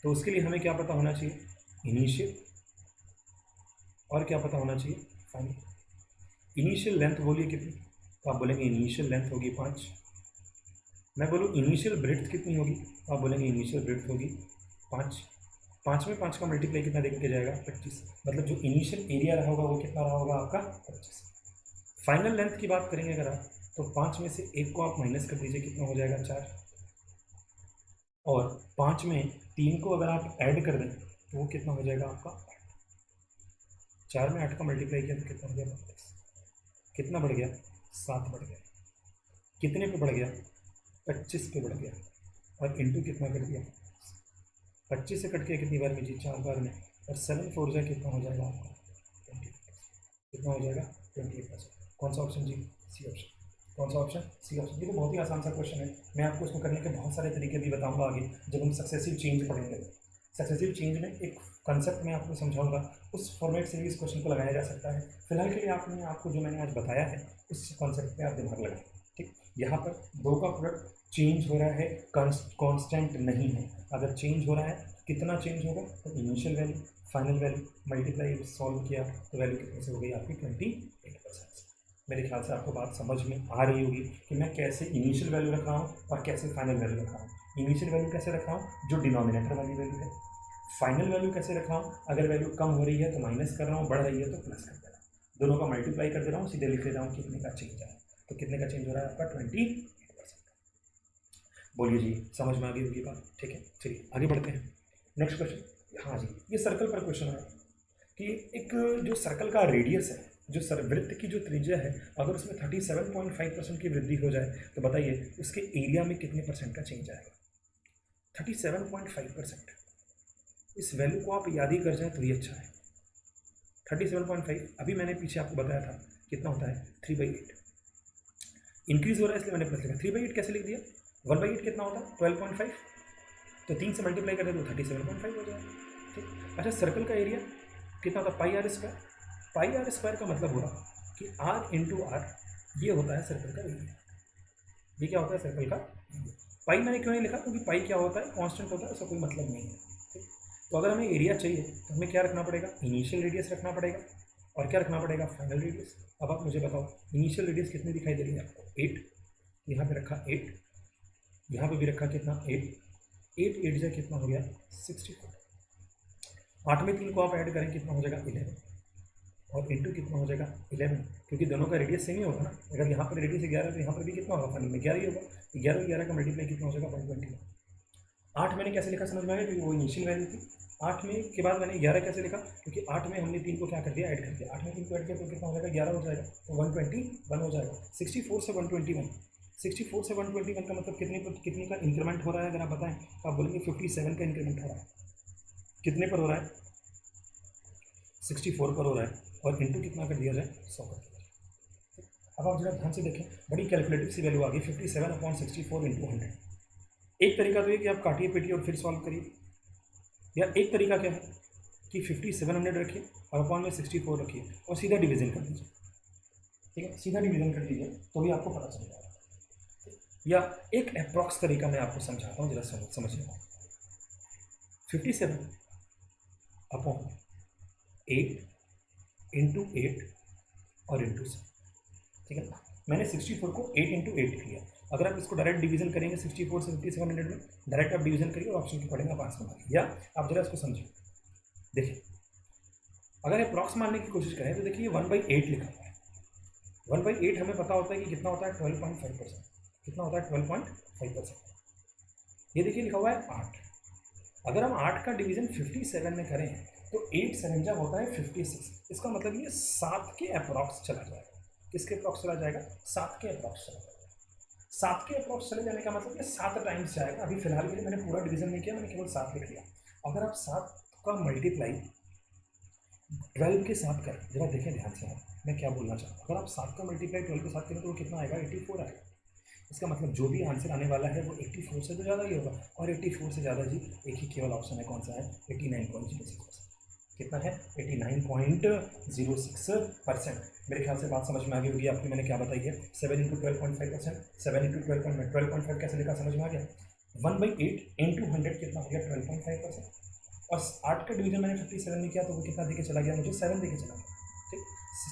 तो उसके लिए हमें क्या पता होना चाहिए, इनिशियल, और क्या पता होना चाहिए, फाइनल। इनिशियल लेंथ बोलिए कितनी, तो आप बोलेंगे इनिशियल लेंथ होगी 5। मैं बोलूँ इनिशियल ब्रेड्थ कितनी होगी, तो आप बोलेंगे इनिशियल ब्रेड्थ होगी 5। 5 में 5 का मल्टीप्लाई कितना देकर के जाएगा, 25। मतलब जो इनिशियल एरिया रहा होगा वो कितना रहा होगा आपका, 25। फाइनल लेंथ की बात करेंगे अगर आप, तो 5 में से 1 को आप माइनस कर दीजिए, कितना हो जाएगा, 4। और 5 में 3 को अगर आप ऐड कर दें तो वो कितना हो जाएगा आपका, 4 में 8 का मल्टीप्लाई किया तो कितना हो गया, 32। कितना बढ़ गया, 7 बढ़ गया। कितने पे बढ़ गया, 25 पे बढ़ गया, और इंटू कितना कर दिया, 25 से कट के कितनी बार में जी, 4 बार में, और 7 4 जा कितना हो जाएगा आपका, 28। कितना हो जाएगा, 28%। कौन सा ऑप्शन जी, सी ऑप्शन। कौन सा ऑप्शन, सी ऑप्शन। ये तो बहुत ही आसान सा क्वेश्चन है, मैं आपको इसको करने के बहुत सारे तरीके भी बताऊंगा आगे जब हम सक्सेसिव चेंज पढ़ेंगे। सक्सेसिव चेंज में एक कंसेप्ट मैं आपको समझाऊंगा, उस फॉर्मेट से भी इस क्वेश्चन को लगाया जा सकता है। फिलहाल के लिए आपको जो मैंने आज बताया है उस कॉन्सेप्ट पे आप दिमाग लगाएं। ठीक, यहाँ पर दो का प्रोडक्ट चेंज हो रहा है, कांस्टेंट नहीं है। अगर चेंज हो रहा है कितना चेंज होगा, तो initial value final value multiply solve किया तो वैल्यू कितने से हो गई आपकी, 28%। मेरे ख्याल से आपको बात समझ में आ रही होगी कि मैं कैसे इनिशियल वैल्यू रख रहा हूँ और कैसे फाइनल वैल्यू रख रहा हूँ। इनिशियल वैल्यू कैसे रख रहा हूँ, जो डिनोमिनेटर वाली वैल्यू है। फाइनल वैल्यू कैसे रख रहा हूँ, अगर वैल्यू कम हो रही है तो माइनस कर रहा हूँ, बढ़ रही है तो प्लस कर दे रहा हूँ। दोनों का मल्टीप्लाई कर दे रहा हूँ, सीधे लिख दे रहा हूँ कितने का चेंज है। तो कितने का चेंज हो रहा है आपका, 28%। बोलिए जी, समझ में आ गई होगी बात। ठीक है, चलिए आगे बढ़ते हैं। नेक्स्ट क्वेश्चन, हाँ जी, ये सर्कल पर क्वेश्चन है कि एक जो सर्कल का रेडियस है, जो वृत्त की जो त्रिज्या है, अगर उसमें 37.5% की वृद्धि हो जाए तो बताइए उसके एरिया में कितने परसेंट का चेंज आएगा। 37.5%, इस वैल्यू को आप याद ही कर जाए तो ही अच्छा है। 37.5 अभी मैंने पीछे आपको बताया था कितना होता है 3/8, इंक्रीज हो रहा है इसलिए मैंने प्लस लिखा। 3/8 कैसे लिख दिया, 1/8 कितना होता है 12.5, तो 3 से मल्टीप्लाई कर दे तो 37.5 हो जाएगा। ठीक, अच्छा सर्कल का एरिया कितना होता है pi R square. Pi R square का मतलब हुआ कि आर इंटू आर ये होता है सर्कल का एरिया। ये क्या होता है सर्कल का एरिया। पाई मैंने क्यों नहीं लिखा, क्योंकि पाई क्या होता है कांस्टेंट होता है, उसका कोई मतलब नहीं है। ठीक, तो अगर हमें एरिया चाहिए तो हमें क्या रखना पड़ेगा, इनिशियल रेडियस रखना पड़ेगा और क्या रखना पड़ेगा, फाइनल रेडियस। अब आप मुझे बताओ इनिशियल रेडियस कितनी दिखाई दे रही है आपको, 8, यहाँ पे रखा 8, यहाँ पे भी रखा कितना 8, 8 8 जा कितना हो गया 64, 8 में 3 को आप ऐड करें कितना हो जाएगा 11 और इंटू कितना हो जाएगा 11, क्योंकि दोनों का रेडियस सेम ही होगा ना। अगर यहाँ पर रेडियस 11 तो यहाँ पर भी कितना होगा फाइनल में 11 ही होगा। 11 11 का मल्टीप्लाई कितना हो जाएगा 120। 8 मैंने कैसे लिखा समझ में आ गया, क्योंकि वो इनिशियल वैल्यू थी। 8 में के बाद मैंने 11 कैसे लिखा, क्योंकि 8 में हमने 3 को क्या कर दिया ऐड कर दिया, 8 में 3 को ऐड किया तो कितना हो जाएगा 11 हो जाएगा, तो 121 हो जाएगा। 64 से 121, 64 से 121 का मतलब कितने का इंक्रीमेंट हो रहा है अगर आप बताएं तो आप बोलेंगे 57 का इंक्रीमेंट हो रहा है। कितने पर हो रहा है 64 पर हो रहा है और इंटू कितना कर दिया जाए 100 कर दिया जाए। अब आप जरा ध्यान से देखें, बड़ी कैलकुलेटिव सी वैल्यू आ गई 57/64 इंटू 100। एक तरीका तो ये कि आप काटिए पीटिए और फिर सॉल्व करिए, या एक तरीका क्या है कि 5700 रखिए और अपॉन में 64 रखिए और सीधा डिवीजन कर दीजिए। ठीक है, सीधा डिवीजन कर दीजिए तो भी आपको पता चल जाएगा। या एक अप्रॉक्स तरीका मैं आपको समझाता हूँ, जरा समझिए। 57 अपॉन 8 इंटू 8 और इंटू 7, ठीक है। मैंने 64 को 8 इंटू 8 लिया। अगर आप इसको डायरेक्ट डिवीजन करेंगे 64 से 5700 में, डायरेक्ट आप डिवीजन करिए और ऑप्शन के पढ़ेंगे आप आंसर मारिए। या आप जरा इसको समझिए, देखिए अगर अप्रॉक्स मानने की कोशिश करें तो देखिए 1/8 लिखा हुआ है। 1/8 हमें पता होता है कि कितना होता है 12.5%। कितना होता है 12.5%। ये देखिए लिखा हुआ है 8। अगर हम 8 का डिवीजन 57 में करें तो 8 7 जा होता है 56। इसका मतलब ये 7 के अप्रॉक्स चला जाएगा। किसके अप्रॉक्स चला जाएगा, 7 के अप्रॉक्स चला जाएगा। 7 के अप्रॉक्स चले जाने का मतलब ये 7 टाइम्स जाएगा। अभी फिलहाल के लिए मैंने पूरा डिवीजन नहीं किया, मैंने केवल 7 लिख लिया। अगर आप 7 का मल्टीप्लाई 12 के साथ करें, जरा देखें ध्यान से मैं क्या बोलना चाहता हूँ। अगर आप 7 का मल्टीप्लाई 12 के साथ करें तो वो कितना आएगा 84 आएगा। इसका मतलब जो भी आंसर आने वाला है वो 84 से तो ज़्यादा ही होगा। और 84 से ज़्यादा जी एक ही केवल ऑप्शन है, कौन सा है 89.06%। कितना है 89.06%। मेरे ख्याल से बात समझ में आ गई होगी आपकी। मैंने क्या बताई है 7 इंटू 12.5%, 7 इंटू 12.5 कैसे लिखा समझ में आ गया। 1/8 इंटू 100 कितना हो गया 12.5%। और 8 का डिवीजन मैंने 57 में किया तो वो कितना देके चला गया मुझे 7 देके चला गया। ठीक,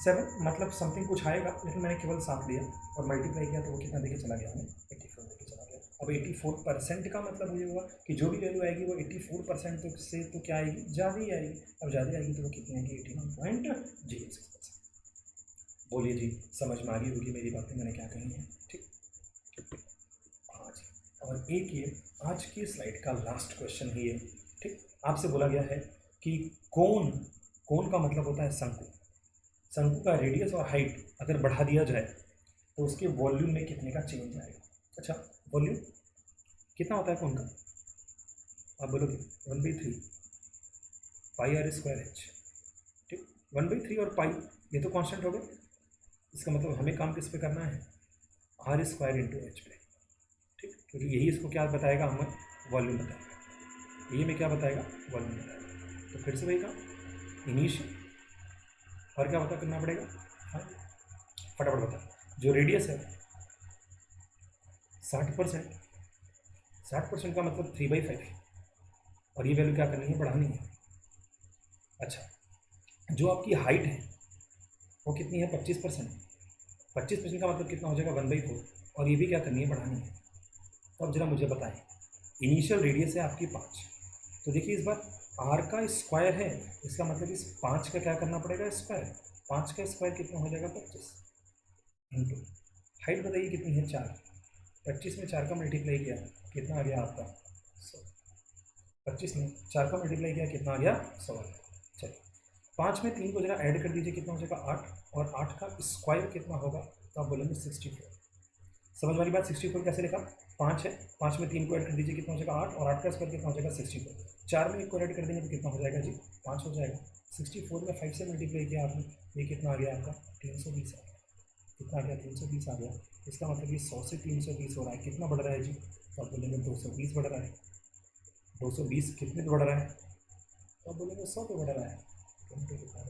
7 मतलब समथिंग कुछ आएगा, लेकिन मैंने केवल 7 लिया और मल्टीप्लाई किया तो वो कितना देके चला गया हमें 84 देके चला गया। अब 84% का मतलब ये हुआ कि जो भी वैल्यू आएगी वो 84% से तो क्या आएगी ज़्यादा ही आएगी। अब ज़्यादा आएगी तो वो कितनी आएगी 89.06%। बोलिए जी समझ में आ रही होगी मेरी बातें मैंने क्या कही है। ठीक, हाँ जी। और एक ये आज की स्लाइड का लास्ट क्वेश्चन है ये। ठीक, आपसे बोला गया है कि कोण का मतलब होता है शंकु। शंकु का रेडियस और हाइट अगर बढ़ा दिया जाए तो उसके वॉल्यूम में कितने का चेंज आएगा। अच्छा, वॉल्यूम कितना होता है कोण का, आप बोलोगे 1/3 पाई आर स्क्वायर एच। ठीक, 1/3 और पाई ये तो कांस्टेंट हो गए। इसका मतलब हमें काम किस पे करना है आर स्क्वायर इंटू एच पे। ठीक, क्योंकि यही इसको क्या बताएगा, हमें वॉल्यूम बताएगा। ये में क्या बताएगा वॉल्यूम बताएगा। तो फिर से वही काम इनिशियल और क्या पता करना पड़ेगा। हाँ फटाफट बता, जो रेडियस है 60%, 60% का मतलब 3/5 और ये वैल्यू क्या करनी है बढ़ानी है। अच्छा, जो आपकी हाइट है वो कितनी है 25%, 25% का मतलब कितना हो जाएगा 1/4 और ये भी क्या करनी है बढ़ानी है। तो अब जरा मुझे बताएं, इनिशियल रेडियस है आपकी 5, तो देखिए इस बार आर का स्क्वायर है, इसका मतलब इस 5 का क्या करना पड़ेगा स्क्वायर। 5 का स्क्वायर कितना हो जाएगा 25 इंटू हाइट बताइए कितनी है 4। 25 में 4 का मल्टीप्लाई किया कितना आ गया आपका 100। 25 में 4 का मल्टीप्लाई किया कितना आ गया 100। चलिए 5 में 3 को जरा ऐड कर दीजिए कितना हो जाएगा 8 और 8 का स्क्वायर कितना होगा तो आप बोलेंगे 64। समझ वाली बात। 64 कैसे लिखा, 5 है, 5 में 3 को ऐड कर दीजिए, कितना हो जाएगा 8, और 8 का स्क्वायर कितना हो जाएगा 64। 4 में 1 को ऐड कर देंगे तो कितना हो जाएगा जी 5 हो जाएगा। 64 में 5 से मल्टीप्लाई किया आपने, ये कितना आ गया आपका 320 आ गया। कितना आ गया 320 आ गया। इसका मतलब ये 100 से 320 हो रहा है, कितना बढ़ रहा है जी, तो आप बोलेंगे 220 बढ़ रहा है। 220 कितने पे बढ़ रहा है, तो आप बोलेंगे 100 पे बढ़ रहा है। कितने कितना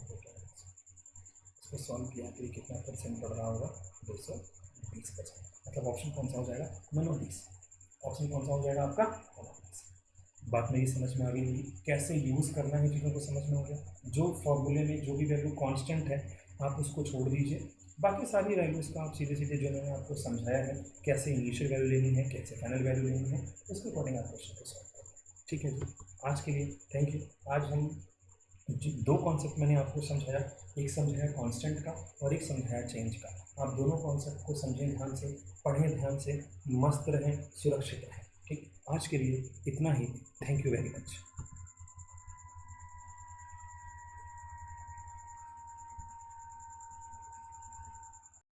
इसको सॉल्व किया तो ये कितना परसेंट बढ़ रहा होगा 220%। मतलब ऑप्शन कौन सा हो जाएगा 29। ऑप्शन कौन सा हो जाएगा आपका 29। बात मेरी समझ में आ गई होगी, कैसे यूज़ करना है चीज़ों को समझ में हो गया। जो फॉर्मूले में जो भी वैल्यू कांस्टेंट है आप उसको छोड़ दीजिए, बाकी सारी वैल्यूज़ का आप सीधे सीधे जो मैंने आपको समझाया है कैसे इनिशियल वैल्यू लेनी है, कैसे फाइनल वैल्यू लेनी है, उसके अकॉर्डिंग आप क्वेश्चन को सॉल्व करें। ठीक है जी, आज के लिए थैंक यू। आज हम दो कॉन्सेप्ट मैंने आपको समझाया, एक समझाया कांस्टेंट का और एक समझाया चेंज का। आप दोनों कॉन्सेप्ट को समझें ध्यान से, पढ़ें ध्यान से, मस्त रहें, सुरक्षित रहें। ठीक, आज के लिए इतना ही। Thank you very much.